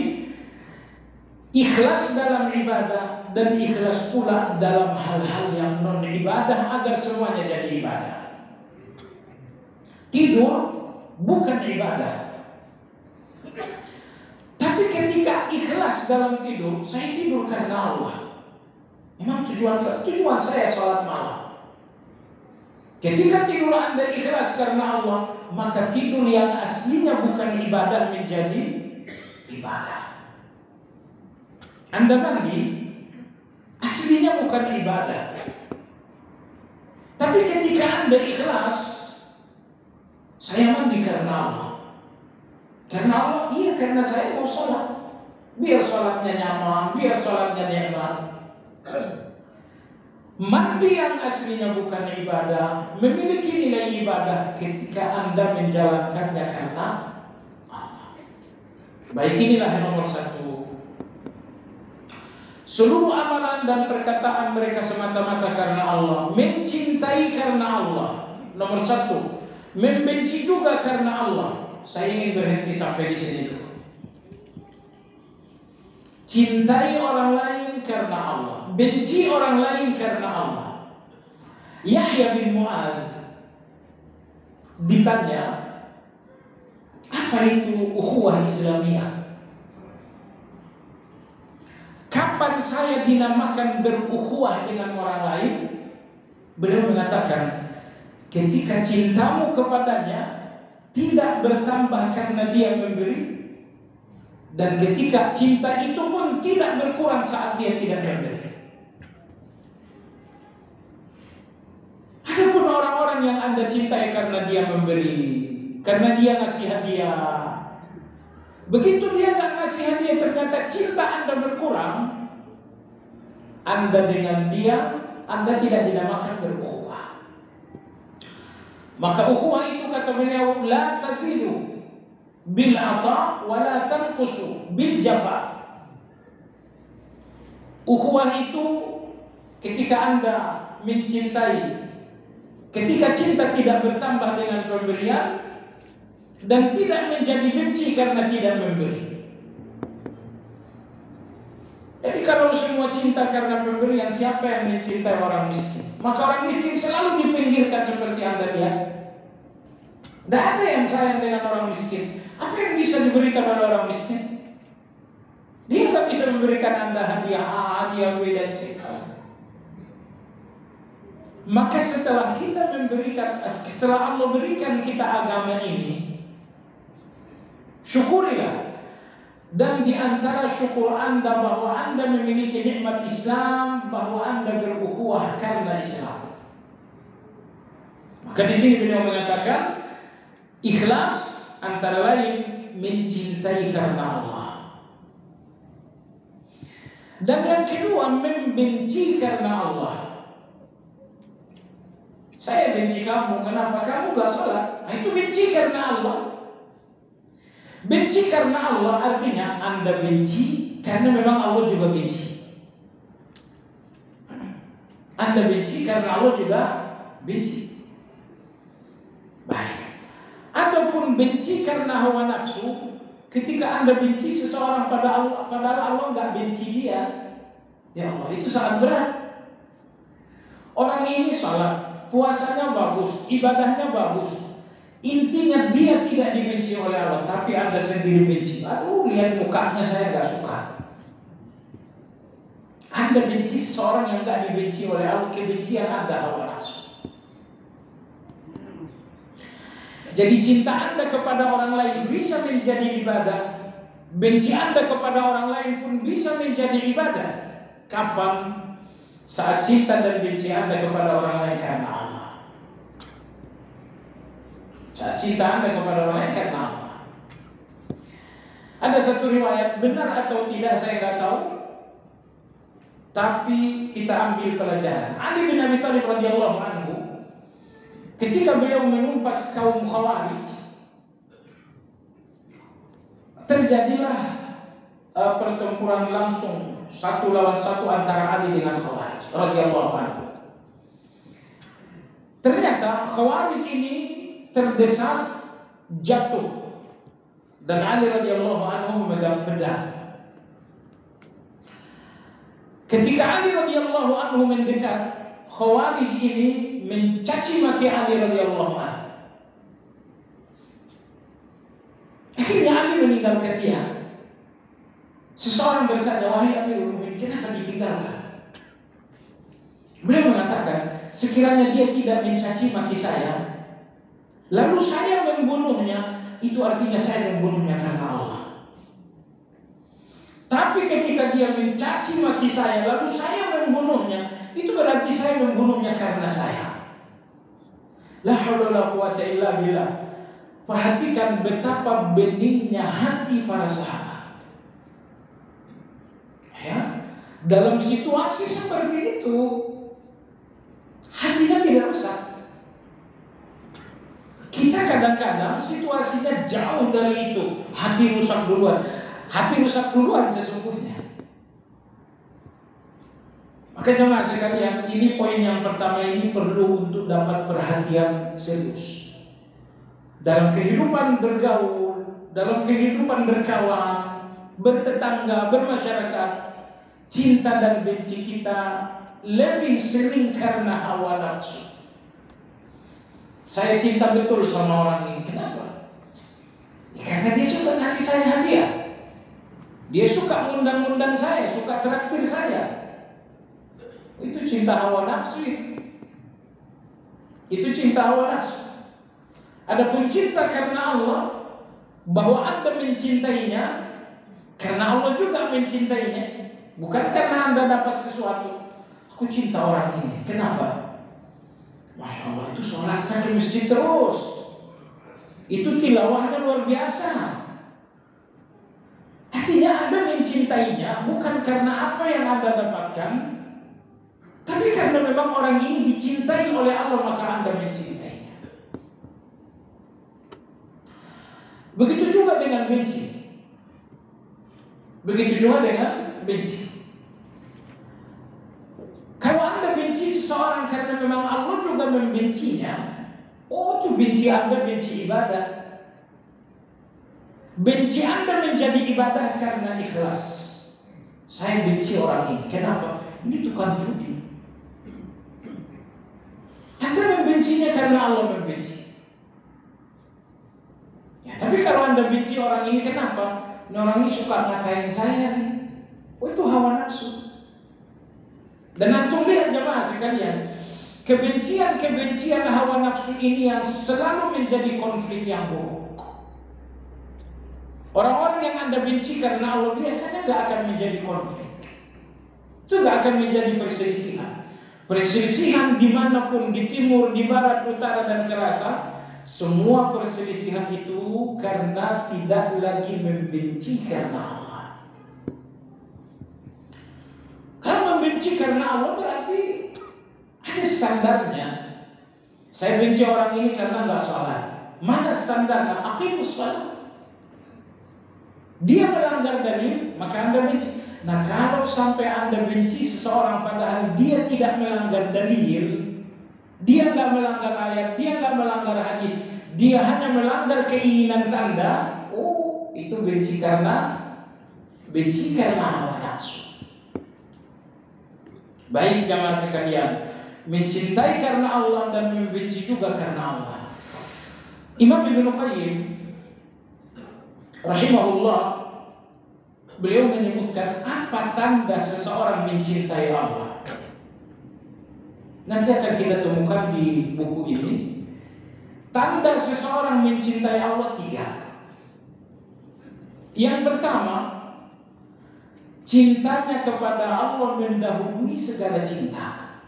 ikhlas dalam ibadah dan ikhlas pula dalam hal-hal yang non ibadah agar semuanya jadi ibadah. Tidur bukan ibadah. Tapi ketika ikhlas dalam tidur, saya tidur karena Allah. Memang tujuan saya sholat malam. Ketika tidur Anda ikhlas karena Allah, maka tidur yang aslinya bukan ibadah menjadi ibadah. Anda mandi, aslinya bukan ibadah. Tapi ketika Anda ikhlas, saya mandi karena Allah. Karena Allah, iya karena saya mau sholat. Biar sholatnya nyaman, biar sholatnya nikmat. Mandi yang aslinya bukan ibadah, memiliki nilai ibadah ketika Anda menjalankannya karena Allah. Baik, inilah yang nomor satu. Seluruh amalan dan perkataan mereka semata-mata karena Allah. Mencintai karena Allah. Nomor satu. Membenci juga karena Allah. Saya ingin berhenti sampai di sini dulu. Cintai orang lain karena Allah, benci orang lain karena Allah. Yahya bin Mu'adz ditanya, apa itu ukhuwah Islamiyah? Kapan saya dinamakan berukhuwah dengan orang lain? Beliau mengatakan, ketika cintamu kepadanya tidak bertambah karena dia memberi, dan ketika cinta itu pun tidak berkurang saat dia tidak memberi. Adapun orang-orang yang Anda cintai karena dia memberi, karena dia ngasih hadiah, begitu dia nggak ngasih hadiah ternyata cinta Anda berkurang, Anda dengan dia, Anda tidak dinamakan berukhuwah. Maka ukhuwah itu kata beliau, la tasilu bil ata wa la tanqusu bil jafa. Ukhuwah itu ketika Anda mencintai, ketika cinta tidak bertambah dengan pemberian dan tidak menjadi benci karena tidak memberi. Jadi kalau semua cinta karena pemberian, siapa yang mencintai orang miskin? Maka orang miskin selalu dipinggirkan seperti Anda lihat. Tidak ada yang sayang dengan orang miskin. Apa yang bisa diberikan oleh orang miskin? Dia tidak bisa memberikan Anda hadiah A, hadiah B dan C. Maka setelah kita memberikan, setelah Allah berikan kita agama ini, syukurilah. Dan di antara syukur Anda bahwa Anda memiliki nikmat Islam, bahwa Anda berukhuwah karena Islam. Maka di sini beliau mengatakan, ikhlas antara lain mencintai karena Allah. Dan yang kedua, membenci karena Allah. Saya benci kamu, kenapa? Kamu gak sholat. Nah, itu benci karena Allah. Benci karena Allah artinya Anda benci karena memang Allah juga benci. Anda benci karena Allah juga benci. Baik. Adapun benci karena hawa nafsu, ketika Anda benci seseorang pada Allah, padahal Allah nggak benci dia, ya Allah, itu sangat berat. Orang ini salat, puasanya bagus, ibadahnya bagus, intinya dia tidak dibenci oleh Allah, tapi Anda sendiri benci. Aduh, lihat mukanya saya nggak suka. Anda benci seseorang yang nggak dibenci oleh Allah, kebencian Anda hawa nafsu. Jadi cinta Anda kepada orang lain bisa menjadi ibadah, benci Anda kepada orang lain pun bisa menjadi ibadah. Kapan? Saat cinta dan benci Anda kepada orang lain karena Allah. Saat cinta Anda kepada orang lain karena Allah. Ada satu riwayat, benar atau tidak saya nggak tahu, tapi kita ambil pelajaran. Ali bin Abi Thalib radhiyallahu anhu, ketika beliau menumpas kaum Khawarij, terjadilah pertempuran langsung 1 lawan 1 antara Ali dengan Khawarij radhiyallahu anhu. Ternyata Khawarij ini terdesak, jatuh, dan Ali radhiyallahu anhu memegang pedang. Ketika Ali radhiyallahu anhu mendekat, Khawarij ini mencaci maki Ali radhiyallahu anhu. Akhirnya Ali meninggalkan dia. Seseorang bertanya, wahai Amirul Mukminin, kenapa ditinggalkan? Beliau mengatakan, sekiranya dia tidak mencaci maki saya, lalu saya membunuhnya, itu artinya saya membunuhnya karena Allah. Tapi ketika dia mencaci maki saya, lalu saya membunuhnya, itu berarti saya membunuhnya karena saya. La haula wala quwata illa billah. Perhatikan betapa beningnya hati para sahabat. Ya, dalam situasi seperti itu, hatinya tidak rusak. Kita kadang-kadang situasinya jauh dari itu, hati rusak duluan. Hati rusak duluan sesungguhnya. Maka jemaah sekalian, ini poin yang pertama ini perlu untuk dapat perhatian serius. Dalam kehidupan bergaul, dalam kehidupan berkawan, bertetangga, bermasyarakat, cinta dan benci kita lebih sering karena hawa nafsu. Saya cinta betul sama orang ini. Kenapa? Ya, karena dia suka ngasih saya hadiah. Dia suka ngundang-ngundang saya, suka traktir saya. Itu cinta hawa nafsu. Itu cinta hawa nafsu. Adapun cinta karena Allah, bahwa Anda mencintainya karena Allah juga mencintainya, bukan karena Anda dapat sesuatu. Aku cinta orang ini. Kenapa? Masya Allah, itu sholatnya ke masjid terus. Itu tilawahnya luar biasa. Artinya Anda mencintainya bukan karena apa yang Anda dapatkan, tapi karena memang orang ini dicintai oleh Allah, maka Anda mencintainya. Begitu juga dengan benci. Begitu juga dengan benci. Kalau Anda benci seseorang karena memang Allah juga membencinya, oh itu benci Anda benci ibadah. Benci Anda menjadi ibadah karena ikhlas. Saya benci orang ini. Kenapa? Ini tukang judi. Anda membencinya karena Allah membenci. Ya, tapi kalau Anda benci orang ini, kenapa? Ini orang ini suka ngatain saya nih. Oh itu hawa nafsu. Dan antum lihat jemaah sekalian, kebencian hawa nafsu ini yang selalu menjadi konflik yang buruk. Orang-orang yang Anda benci karena Allah biasanya gak akan menjadi konflik. Itu gak akan menjadi perselisihan. Perselisihan dimanapun, di timur, di barat, utara, dan selatan, semua perselisihan itu karena tidak lagi membenci karena Allah. Kalau membenci karena Allah berarti ada standarnya. Saya benci orang ini karena nggak sholat. Mana standarnya? Aqimus shalah. Dia melanggar dalil, maka Anda benci. Nah, kalau sampai Anda benci seseorang padahal dia tidak melanggar dalil, dia nggak melanggar ayat, dia nggak melanggar hadis, dia hanya melanggar keinginan Anda, oh itu benci karena hawa nafsu. Baik jamaah sekalian, mencintai karena Allah dan membenci juga karena Allah. Imam Ibnu Qayyim rahimahullah, beliau menyebutkan apa tanda seseorang mencintai Allah. Nanti akan kita temukan di buku ini. Tanda seseorang mencintai Allah 3. Yang pertama, cintanya kepada Allah mendahului segala cinta.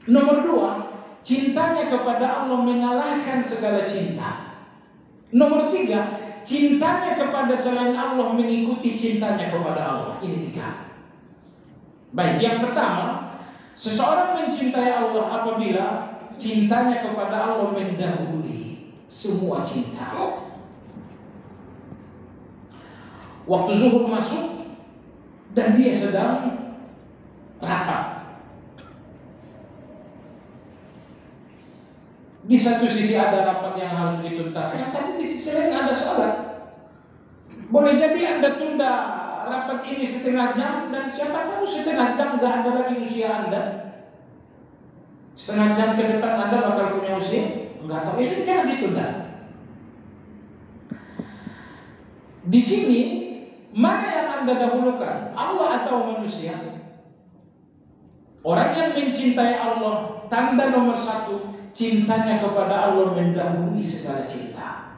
Nomor 2, cintanya kepada Allah mengalahkan segala cinta. Nomor 3, cintanya kepada selain Allah mengikuti cintanya kepada Allah. Ini 3. Baik, yang pertama, seseorang mencintai Allah apabila cintanya kepada Allah mendahului semua cinta. Waktu zuhur masuk dan dia sedang rapat. Di satu sisi ada rapat yang harus dituntaskan, tapi di sisi lain ada sholat. Boleh jadi Anda tunda rapat ini setengah jam, dan siapa tahu setengah jam gak ada lagi usia Anda. Setengah jam ke depan Anda bakal punya usia, enggak tahu, itu jangan ditunda. Di sini mana yang Anda dahulukan, Allah atau manusia? Orang yang mencintai Allah, tanda nomor 1, cintanya kepada Allah mendahului segala cinta.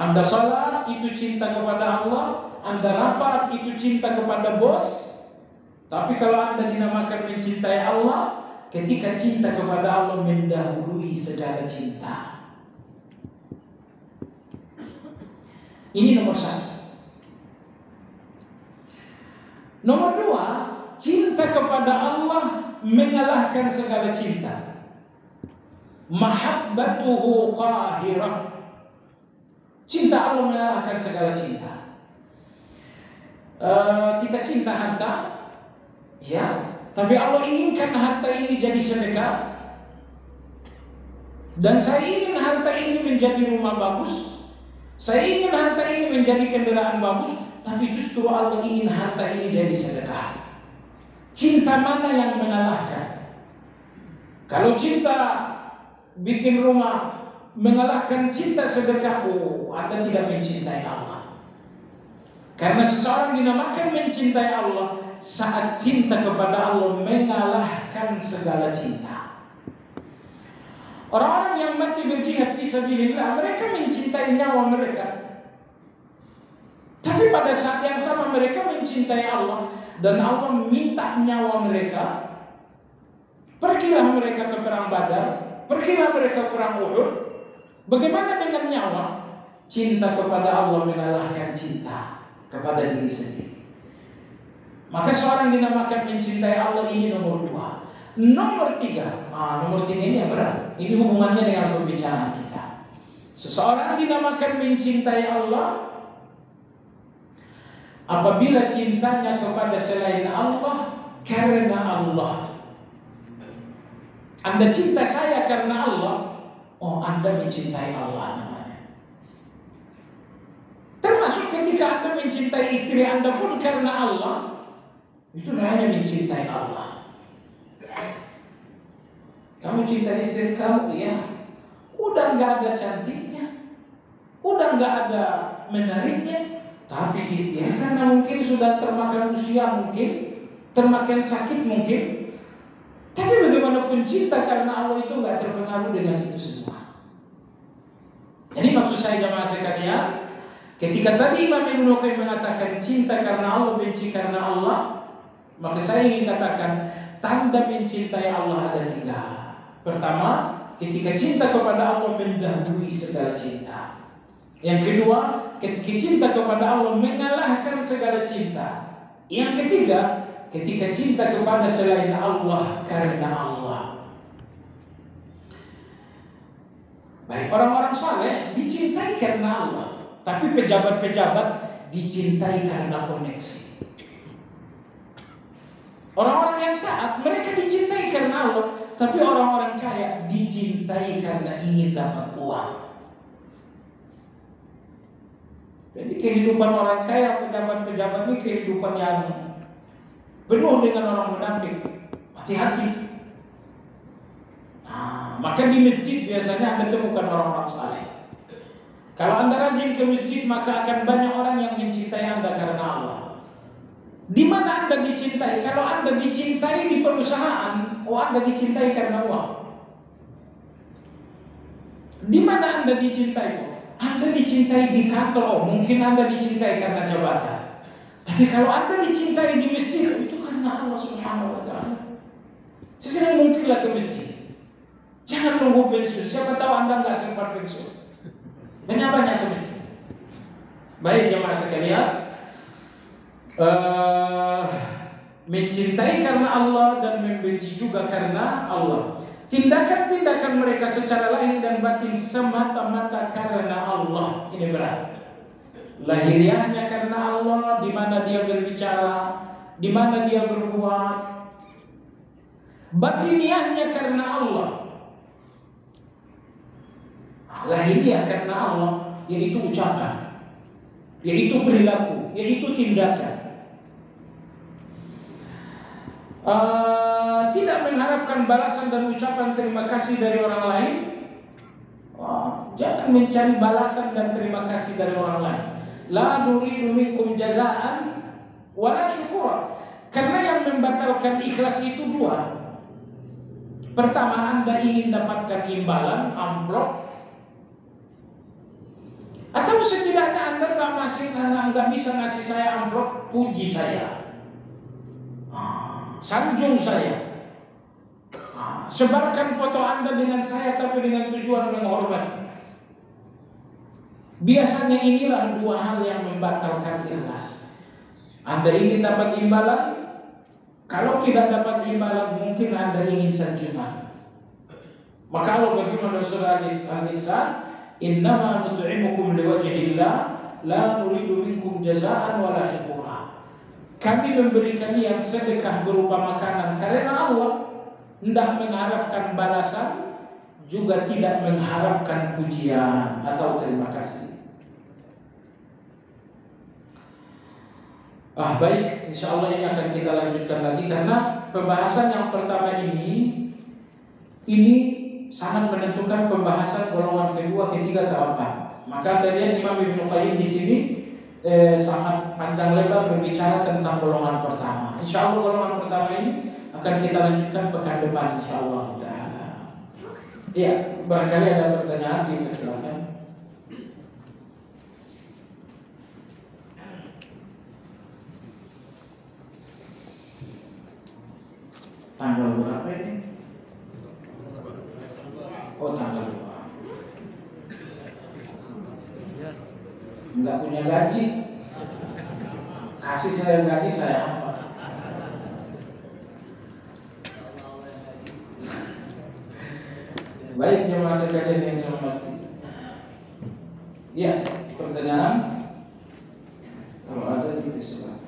Anda salat itu cinta kepada Allah, Anda rapat itu cinta kepada bos. Tapi kalau Anda dinamakan mencintai Allah, ketika cinta kepada Allah mendahului segala cinta. Ini nomor satu. Nomor dua, cinta kepada Allah mengalahkan segala cinta. Mahabbatuhu qahirah. Cinta Allah mengalahkan segala cinta. Kita cinta harta, ya, tapi Allah inginkan harta ini jadi sedekah. Dan saya ingin harta ini menjadi rumah bagus, saya ingin harta ini menjadi kendaraan bagus, tapi justru Allah ingin harta ini jadi sedekah. Cinta mana yang mengalahkan? Kalau cinta bikin rumah mengalahkan cinta sedekah, Anda tidak mencintai Allah. Karena seseorang dinamakan mencintai Allah saat cinta kepada Allah mengalahkan segala cinta. Orang-orang yang mati berjihad fisabilillah, mereka mencintai nyawa mereka. Tapi pada saat yang sama mereka mencintai Allah, dan Allah minta nyawa mereka. Pergilah mereka ke perang Badar, pergilah mereka ke perang Uhud. Bagaimana dengan nyawa? Cinta kepada Allah mengalahkan cinta kepada diri sendiri. Maka seorang dinamakan mencintai Allah, ini nomor dua. Nomor tiga, nomor tiga ini yang berat. Ini hubungannya dengan pembicaraan kita. Seseorang dinamakan mencintai Allah apabila cintanya kepada selain Allah karena Allah. Anda cinta saya karena Allah, Anda mencintai Allah namanya. Termasuk ketika Anda mencintai istri Anda pun karena Allah, itu namanya mencintai Allah. Kamu cinta istri kamu, ya. Udah nggak ada cantiknya, udah nggak ada menariknya, tapi ya karena mungkin sudah termakan usia, mungkin termakan sakit, mungkin. Tapi bagaimanapun cinta karena Allah itu nggak terpengaruh dengan itu semua. Jadi maksud saya jemaah sekalian, ketika tadi Imam Ibnu Qayyim mengatakan cinta karena Allah, benci karena Allah, maka saya ingin katakan tanda mencintai Allah ada tiga. Pertama, ketika cinta kepada Allah mendahului segala cinta. Yang kedua, ketika cinta kepada Allah mengalahkan segala cinta. Yang ketiga, ketika cinta kepada selain Allah karena Allah. Baik, orang-orang saleh dicintai karena Allah, tapi pejabat-pejabat dicintai karena koneksi. Orang-orang yang taat, mereka dicintai karena Allah, tapi orang-orang kaya dicintai karena ingin dapat uang. Jadi kehidupan orang kaya, pejabat-pejabat ini kehidupan yang penuh dengan orang munafik. Hati-hati. Maka di masjid biasanya Anda temukan orang-orang saleh. Kalau Anda rajin ke masjid, maka akan banyak orang yang mencintai Anda karena Allah. Di mana Anda dicintai? Kalau Anda dicintai di perusahaan, Anda dicintai karena uang. Di mana Anda dicintai? Anda dicintai di kantor, mungkin Anda dicintai karena jabatan. Tapi kalau Anda dicintai di masjid, itu karena Allah Subhanahu wa Ta'ala. Sesering mungkinlah ke masjid. Jangan nunggu pensiun. Siapa tahu Anda nggak sempat pensiun. Banyak-banyak ke masjid. Baik jemaah sekalian, mencintai karena Allah dan membenci juga karena Allah. Tindakan-tindakan mereka secara lahir dan batin semata-mata karena Allah. Ini berat. Lahiriahnya karena Allah, di mana dia berbicara, di mana dia berbuat. Batiniahnya karena Allah. Lahiriah karena Allah, yaitu ucapan, yaitu perilaku, yaitu tindakan. Tidak mengharapkan balasan dan ucapan terima kasih dari orang lain. Jangan mencari balasan dan terima kasih dari orang lain. La nuridu minkum jazaan wala syukura. Karena yang membatalkan ikhlas itu dua. Pertama, Anda ingin dapatkan imbalan, amplop, atau setidaknya Anda nggak bisa ngasih saya amplop, puji saya, sanjung saya. Sebarkan foto Anda dengan saya tapi dengan tujuan menghormati. Biasanya inilah dua hal yang membatalkan ikhlas. Anda ingin dapat imbalan, kalau tidak dapat imbalan mungkin Anda ingin sanjungan. Maka Allah berfirman dalam surah Al-Insan, "Innama nut'imukum liwajhillah, la nuridu minkum jazaa'an wala syukura." Kami memberikan yang sedekah berupa makanan karena Allah, tidak mengharapkan balasan, juga tidak mengharapkan pujian atau terima kasih. Baik, insya Allah ini akan kita lanjutkan lagi karena pembahasan yang pertama ini sangat menentukan pembahasan golongan kedua, ketiga, keempat. Maka dari Imam Ibnu Qayyim di sini sangat panjang lebar berbicara tentang golongan pertama. Insya Allah golongan pertama ini akan kita lanjutkan pekan depan, insya Allah Taala. Ya, barangkali ada pertanyaan, silakan. Tanggal berapa ini? Oh, tanggal 2. Enggak punya gaji. Kasih saya gaji, saya hafal. Baik, jemaah sekalian yang saya hormati. Ya, pertanyaan? Kalau ada silakan.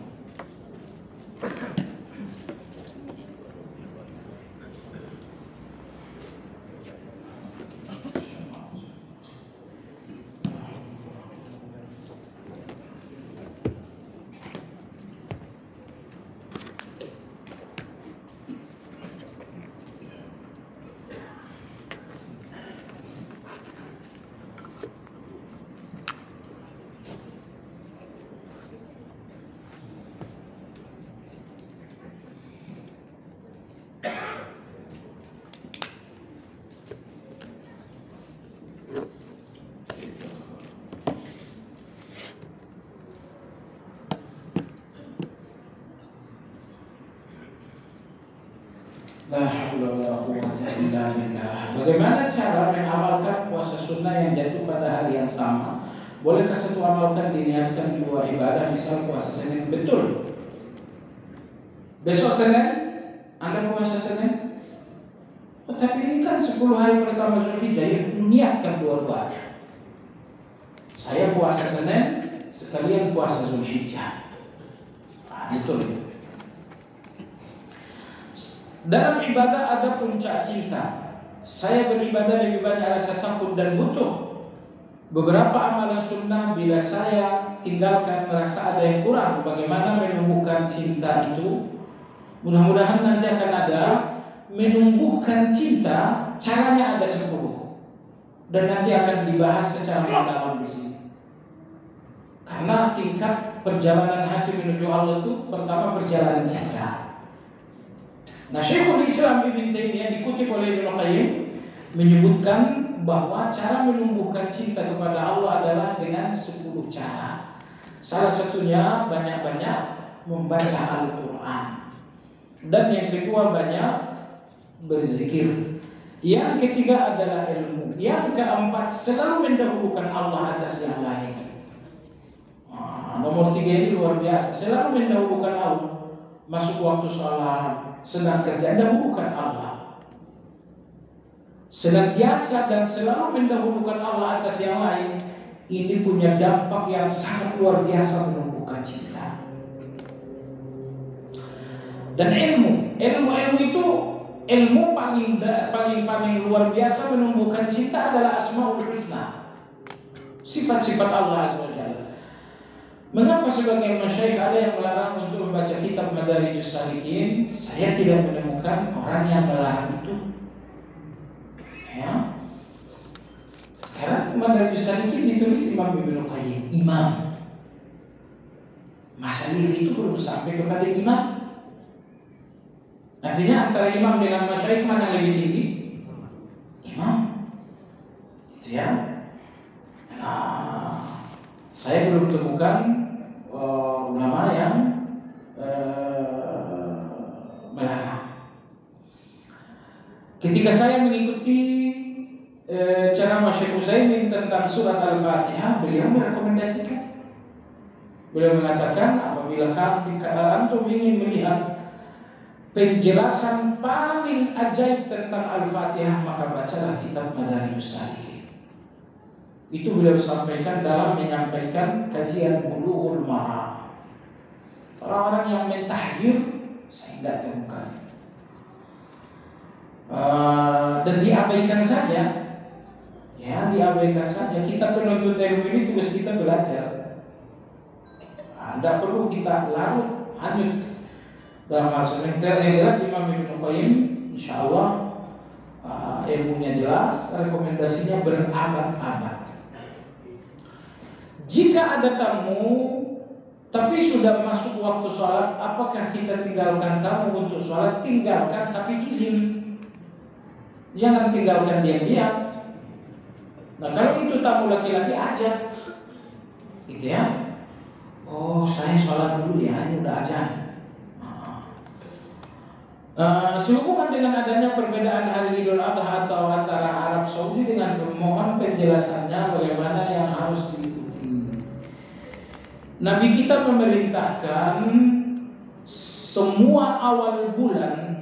La haula wala quwwata illa billah. Bagaimana cara mengamalkan puasa sunnah yang jatuh pada hari yang sama? Bolehkah satu amalkan diniatkan dua ibadah, misal puasa Senin? Betul. Besok Senin Anda puasa Senin. Tapi ini kan 10 hari pertama Zulhijjah, ya niatkan dua-duanya. Saya puasa Senin sekalian puasa Zulhijjah. Betul. Dalam ibadah ada puncak cinta. Saya beribadah lebih banyak rasa takut dan butuh. Beberapa amalan sunnah bila saya tinggalkan merasa ada yang kurang. Bagaimana menumbuhkan cinta itu? Mudah-mudahan nanti akan ada menumbuhkan cinta. Caranya ada 10 dan nanti akan dibahas secara mendalam di sini. Karena tingkat perjalanan hati menuju Allah itu pertama perjalanan cinta. Nah, Syekhul Islam Ibnu Taimiyah dikutip oleh Ibnu Qayyim menyebutkan bahwa cara menumbuhkan cinta kepada Allah adalah dengan 10 cara. Salah satunya banyak-banyak membaca Al-Quran. Dan yang kedua banyak berzikir. Yang ketiga adalah ilmu. Yang keempat selalu mendahulukan Allah atas yang lain. Nomor 3 ini luar biasa. Selalu mendahulukan Allah. Masuk waktu sholat, sedang kerja, dahulukan Allah. Senantiasa dan selalu mendahulukan Allah atas yang lain. Ini punya dampak yang sangat luar biasa menumbuhkan cinta. Dan ilmu itu ilmu paling luar biasa menumbuhkan cinta adalah Asmaul Husna. Sifat-sifat Allah Azza wa Jalla. Mengapa sebagian masyayikh ada yang melarang untuk membaca kitab Madarijus Salikin? Saya tidak menemukan orang yang melarang itu. Ya. Sekarang Madarijus Salikin ditulis Imam Ibnu Qayyim, imam. Masalah itu belum sampai kepada imam. Artinya antara imam dengan masyayikh mana yang lebih tinggi? Imam. Itu ya. Nah, saya belum temukan ulama yang melarang. Ketika saya mengikuti ceramah Syekh Utsaimin tentang surat Al-Fatihah, beliau merekomendasikan. Beliau mengatakan apabila antum ingin melihat penjelasan paling ajaib tentang Al-Fatihah, maka bacalah kitab Madarijus Salikin. Itu beliau sampaikan dalam menyampaikan kajian Bulughul Maram. Orang-orang yang mentahzir saya tidak temukan. Dan diabaikan saja. Ya, diabaikan saja. Kita penuntut ilmu ini tugas kita belajar. Tidak perlu kita larut hanyut dalam hal sementara. Yang jelas Imam Ibnu Qayyim insyaallah ilmunya jelas, rekomendasinya berabad-abad. Jika ada tamu tapi sudah masuk waktu sholat, apakah kita tinggalkan tamu untuk sholat? Tinggalkan, tapi izin. Jangan tinggalkan diam-diam. Nah, kalau itu tamu laki-laki, ajak, gitu ya. Oh, saya sholat dulu ya, ini udah azan. Sehubungan dengan adanya perbedaan hari Idul Adha atau antara Arab Saudi dengan mohon penjelasannya bagaimana yang harus diikuti. Nabi kita memerintahkan semua awal bulan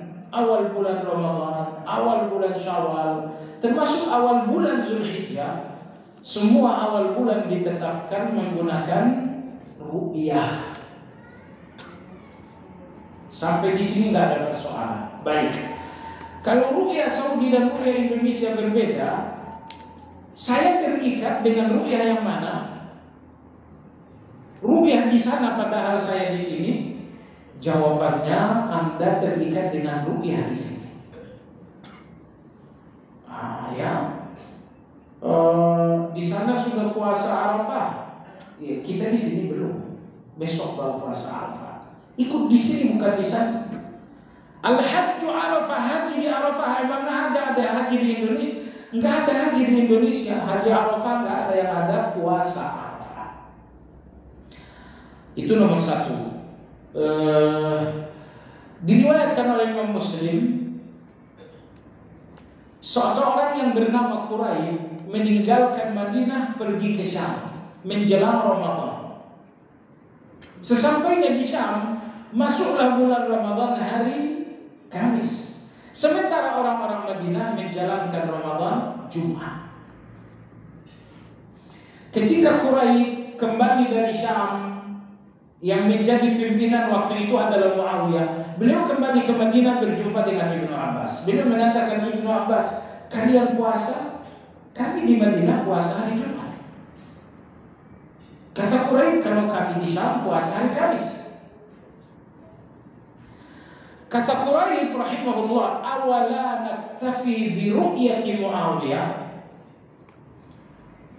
Ramadan, awal bulan Syawal, termasuk awal bulan Zulhijjah, semua awal bulan ditetapkan menggunakan ru'yah. Sampai di sini nggak ada persoalan. Baik. Kalau ru'yah Saudi dan ru'yah Indonesia berbeda, saya terikat dengan ru'yah yang mana? Ru'yah di sana padahal saya di sini. Jawabannya Anda terikat dengan ru'yah di sini. Di sana sudah puasa Arafah. Ya, kita di sini belum. Besok baru puasa Arafah. Ikut di sini bukan di sana. Al-Hajju Arafah, haji di Arafah. Emang ada haji di Indonesia? Enggak ada haji di Indonesia. Haji Arafah enggak ada, yang ada puasa Arafah. Itu nomor satu. Diriwayatkan oleh Imam Muslim, seorang yang bernama Quraib meninggalkan Madinah pergi ke Syam menjelang Ramadan. Sesampainya di Syam, masuklah bulan Ramadan hari Kamis. Sementara orang-orang Madinah menjalankan Ramadan Jumat. Ketika Quraib kembali dari Syam, yang menjadi pimpinan waktu itu adalah Muawiyah, beliau kembali ke Madinah berjumpa dengan Ibnu Abbas. Beliau mengatakan, Ibnu Abbas, kalian puasa, kami di Madinah puasa hari Jumat. Kata Quraib, kalau kami di Syam puasa hari Kamis. Kata Quraib rahimahullah, awala naktafi bi ru'yati Muawiyah.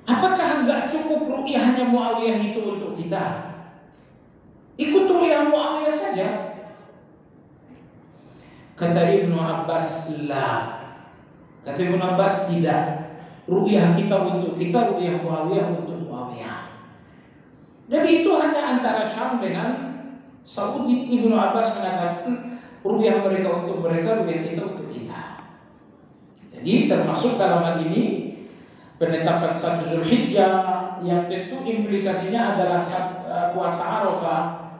Apakah enggak cukup ru'yahnya Muawiyah itu untuk kita? Ikut ru'yah Muawiyah saja. Kata Ibnu Abbas, la. Kata Ibnu Abbas, tidak. Ru'yah kita untuk kita, ru'yah Muawiyah untuk Muawiyah. Jadi itu hanya antara Syam dengan Saudi. Ibnu Abbas mengatakan ru'yah mereka untuk mereka, ru'yah kita untuk kita. Jadi termasuk dalam hal ini penetapan 1 Zulhijjah yang tentu implikasinya adalah puasa Arafah.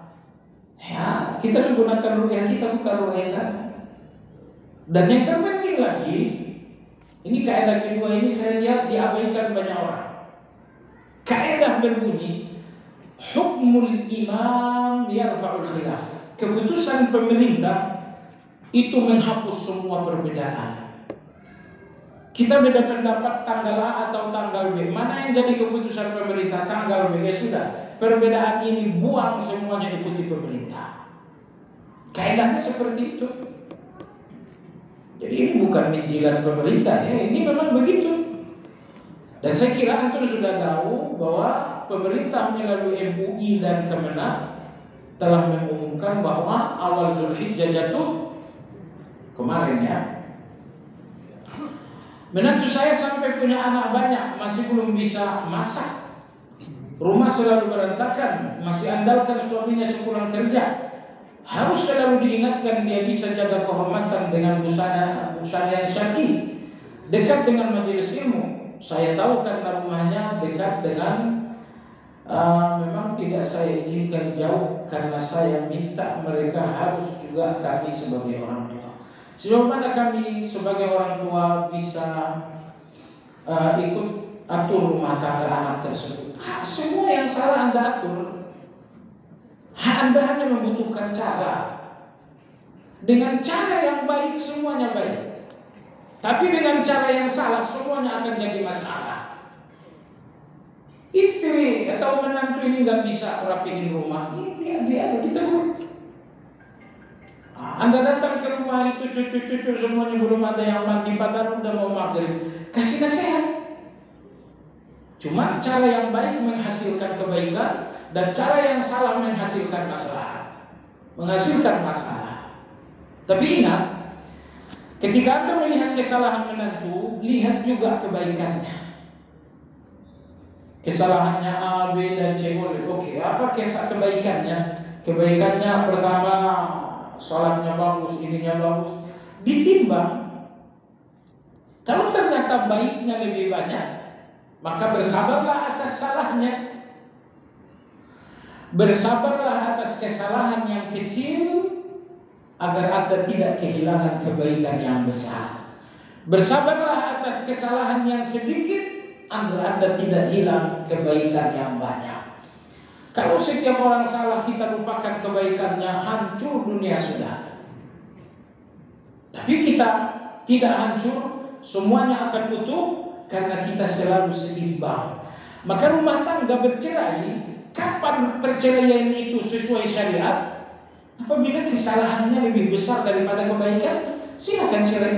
Ya, kita menggunakan ru'yah kita, bukan ru'yah sana. Dan yang terpenting lagi, ini kaidah kedua ini saya lihat diabaikan banyak orang. Kaidah berbunyi, hukmul imam yarfa'ul khilaf. Keputusan pemerintah itu menghapus semua perbedaan. Kita beda pendapat tanggal A atau tanggal B. Mana yang jadi keputusan pemerintah? Tanggal B. Ya sudah, perbedaan ini buang semuanya, ikuti pemerintah. Kaidahnya seperti itu. Jadi ini bukan menjilat pemerintah ya, ini memang begitu. Dan saya kira antum sudah tahu bahwa pemerintah melalui MUI dan Kemenak telah mengumumkan bahwa awal Zulhijjah jatuh kemarin ya. Menantu saya sampai punya anak banyak, masih belum bisa masak. Rumah selalu berantakan, masih andalkan suaminya sepulang kerja. harus selalu diingatkan dia bisa jaga kehormatan dengan busana yang syar'i, dekat dengan majelis ilmu. Saya tahu karena rumahnya dekat dengan memang tidak saya izinkan jauh karena saya minta mereka harus juga kami sebagai orang tua. Sejauh mana kami sebagai orang tua bisa ikut atur rumah tangga anak tersebut? Semua yang salah Anda atur. Anda hanya membutuhkan cara. Dengan cara yang baik semuanya baik. Tapi dengan cara yang salah semuanya akan jadi masalah. Istri atau menantu ini nggak bisa rapihin rumah, dia ditegur. Anda datang ke rumah itu cucu-cucu semuanya belum ada yang mandi padahal udah mau maghrib, kasih nasihat. Cuma cara yang baik menghasilkan kebaikan dan cara yang salah menghasilkan masalah. Tapi ingat, ketika Anda melihat kesalahan menantu, lihat juga kebaikannya. Kesalahannya A, B, dan C boleh. Oke, apa kebaikannya? Kebaikannya pertama, sholatnya bagus, ininya bagus. Ditimbang. Kalau ternyata baiknya lebih banyak, maka bersabarlah atas salahnya. Bersabarlah atas kesalahan yang kecil agar Anda tidak kehilangan kebaikan yang besar. Bersabarlah atas kesalahan yang sedikit Anda tidak hilang kebaikan yang banyak. Kalau setiap orang salah kita lupakan kebaikannya, hancur dunia sudah. Tapi kita tidak hancur, semuanya akan utuh karena kita selalu seimbang. Maka rumah tangga bercerai, kapan perceraian itu sesuai syariat? Apabila kesalahannya lebih besar daripada kebaikan, silakan cerai.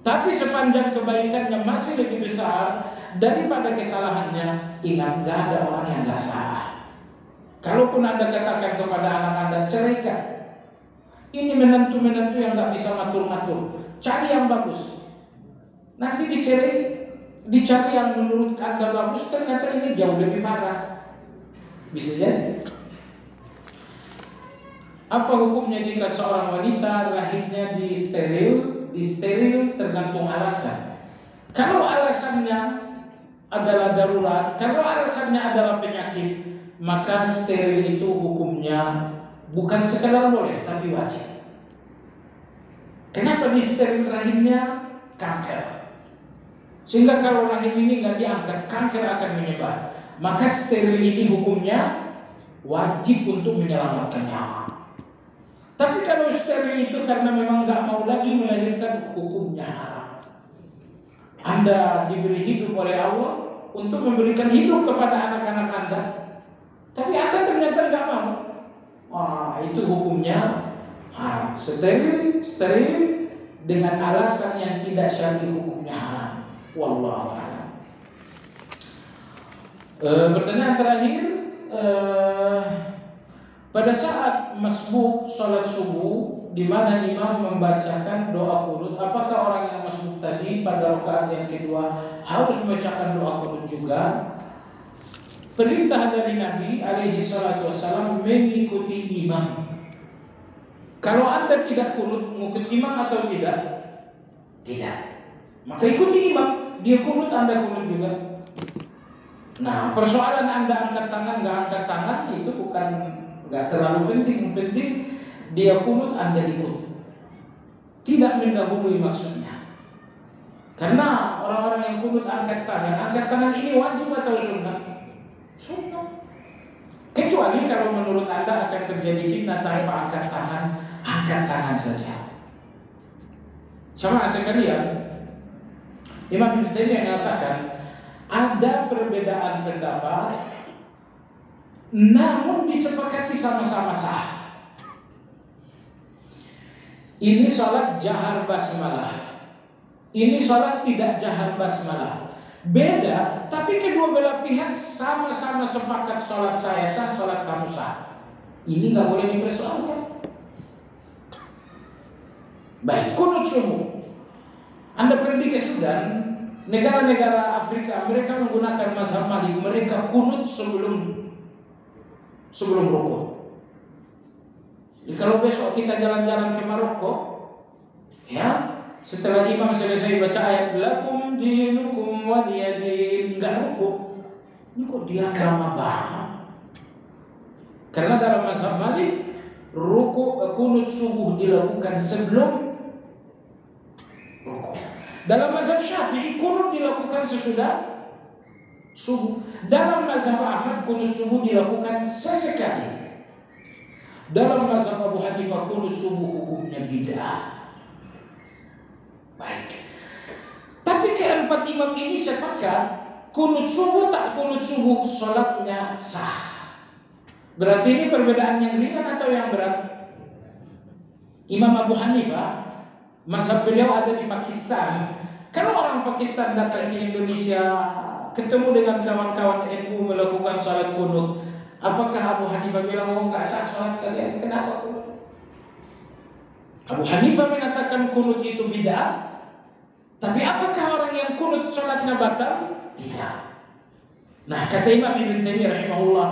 Tapi sepanjang kebaikannya masih lebih besar daripada kesalahannya, ingat, gak ada orang yang gak salah. Kalaupun Anda katakan kepada anak Anda, ceraikan. Ini menantu-menantu yang gak bisa ngatur-ngatur, cari yang bagus. Nanti dicari yang menurut Anda bagus, ternyata ini jauh lebih parah. Bisa jadi. Apa hukumnya jika seorang wanita lahirnya disteril? Disteril tergantung alasan. Kalau alasannya adalah darurat, kalau alasannya adalah penyakit, maka steril itu hukumnya bukan sekadar boleh, tapi wajib. Kenapa disteril rahimnya? Kanker. Sehingga kalau rahim ini nggak diangkat, kanker akan menyebar. Maka steril ini hukumnya wajib untuk menyelamatkan nyawa. Tapi kalau steril itu karena memang nggak mau lagi melahirkan, hukumnya haram. Anda diberi hidup oleh Allah untuk memberikan hidup kepada anak-anak Anda, tapi Anda ternyata nggak mau. Itu hukumnya haram. Steril dengan alasan yang tidak syar'i, hukumnya haram. Wallahu a'lam. Pertanyaan terakhir. Pada saat masbuk sholat subuh, di mana imam membacakan doa qunut, apakah orang yang masbuk tadi pada rakaat yang kedua harus membacakan doa qunut juga? Perintah dari Nabi alaihi salatu wassalam mengikuti imam. Kalau Anda tidak qunut, mengikut imam atau tidak? Tidak. Maka ikuti imam. Dia qunut, Anda qunut juga. Nah, persoalan Anda angkat tangan, nggak angkat tangan, itu bukan, nggak terlalu penting. Penting dia qunut, Anda ikut. Tidak mendahului maksudnya. Karena orang-orang yang qunut angkat tangan ini wajib atau sunnah? Sunnah. Kecuali kalau menurut Anda akan terjadi fitnah tanpa angkat tangan saja. Sama sekalian, Imam Ibnu Taimiyah mengatakan ada perbedaan pendapat, namun disepakati sama-sama sah. Ini sholat jahar basmalah, ini sholat tidak jahar basmalah. Beda, tapi kedua belah pihak sama-sama sepakat sholat saya sah, sholat kamu sah. Ini nggak boleh dipersoalkan. Baik, qunut subuh. Anda pergi ke Sudan, negara-negara Afrika, mereka menggunakan mazhab Malik, mereka qunut sebelum rukuk. Jadi kalau besok kita jalan-jalan ke Maroko, ya, setelah imam selesai baca ayat lakum dinukum waliyadin, enggak ruku. Ini kok dia lama banget? Karena dalam mazhab Malik, ruku kunut subuh dilakukan sebelum ruku. Dalam mazhab Syafi'i, kunut dilakukan sesudah subuh. Dalam mazhab Ahmad, kunut subuh dilakukan sesekali. Dalam mazhab Abu Hanifah, kunut subuh hukumnya bid'ah. Baik. Tapi keempat imam ini sepakat kunut subuh tak kunut subuh sholatnya sah. Berarti ini perbedaan yang ringan atau yang berat? Imam Abu Hanifah, mazhab beliau ada di Pakistan. Kalau orang Pakistan datang ke Indonesia, ketemu dengan kawan-kawan NU melakukan sholat kunut, apakah Abu Hanifah bilang, oh nggak sah sholat kalian? Kenapa kunut? Abu Hanifah mengatakan kunut itu bid'ah. Tapi apakah orang yang kunut sholatnya batal? Tidak. Nah, kata Imam Ibn Taimiyah rahimahullah,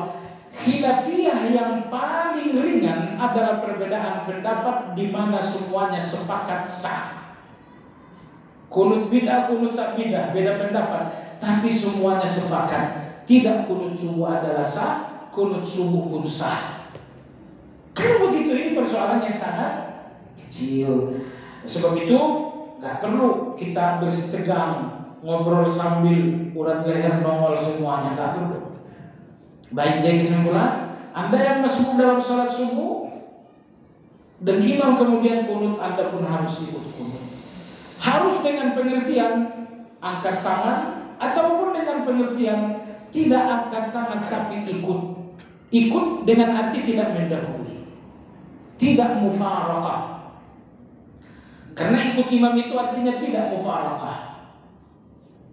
khilafiyah yang paling ringan adalah perbedaan pendapat di mana semuanya sepakat sah. Kunut bid'ah, kunut tak bid'ah, beda pendapat, tapi semuanya sepakat tidak kunut subuh adalah sah, kunut subuh pun sah. Kalau begitu ini persoalan yang sangat kecil. Sebab itu nggak perlu kita bersetegang ngobrol sambil urat leher nongol semuanya, nggak perlu. Baik, dari kesimpulan, Anda yang masuk dalam sholat subuh dan imam kemudian kunut, Anda pun harus ikut kunut. Harus dengan pengertian angkat tangan ataupun dengan pengertian tidak angkat tangan tapi ikut. Ikut dengan arti tidak mendahului, tidak mufaraqah. Karena ikut imam itu artinya tidak mufaraqah.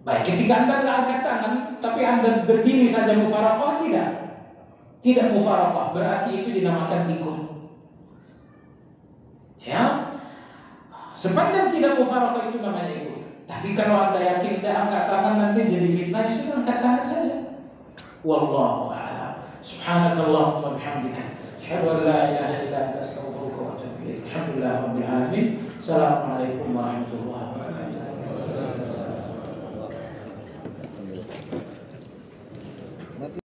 Baik, ketika Anda nggak angkat tangan, tapi Anda berdiri saja mufaraqah, tidak mufaraqah, berarti itu dinamakan ikut. Ya, sepanjang tidak mufaraqah itu namanya ikut. Tapi kalau Anda yakin tidak angkat tangan nanti jadi fitnah, sudah angkat tangan saja. Wallahu a'lam. Subhanakallahumma bihamdika, asyhadu an la ilaha illa anta, astaghfiruka wa atubu ilaik. Alhamdulillahirabbil alamin. Assalamualaikum warahmatullahi wabarakatuh.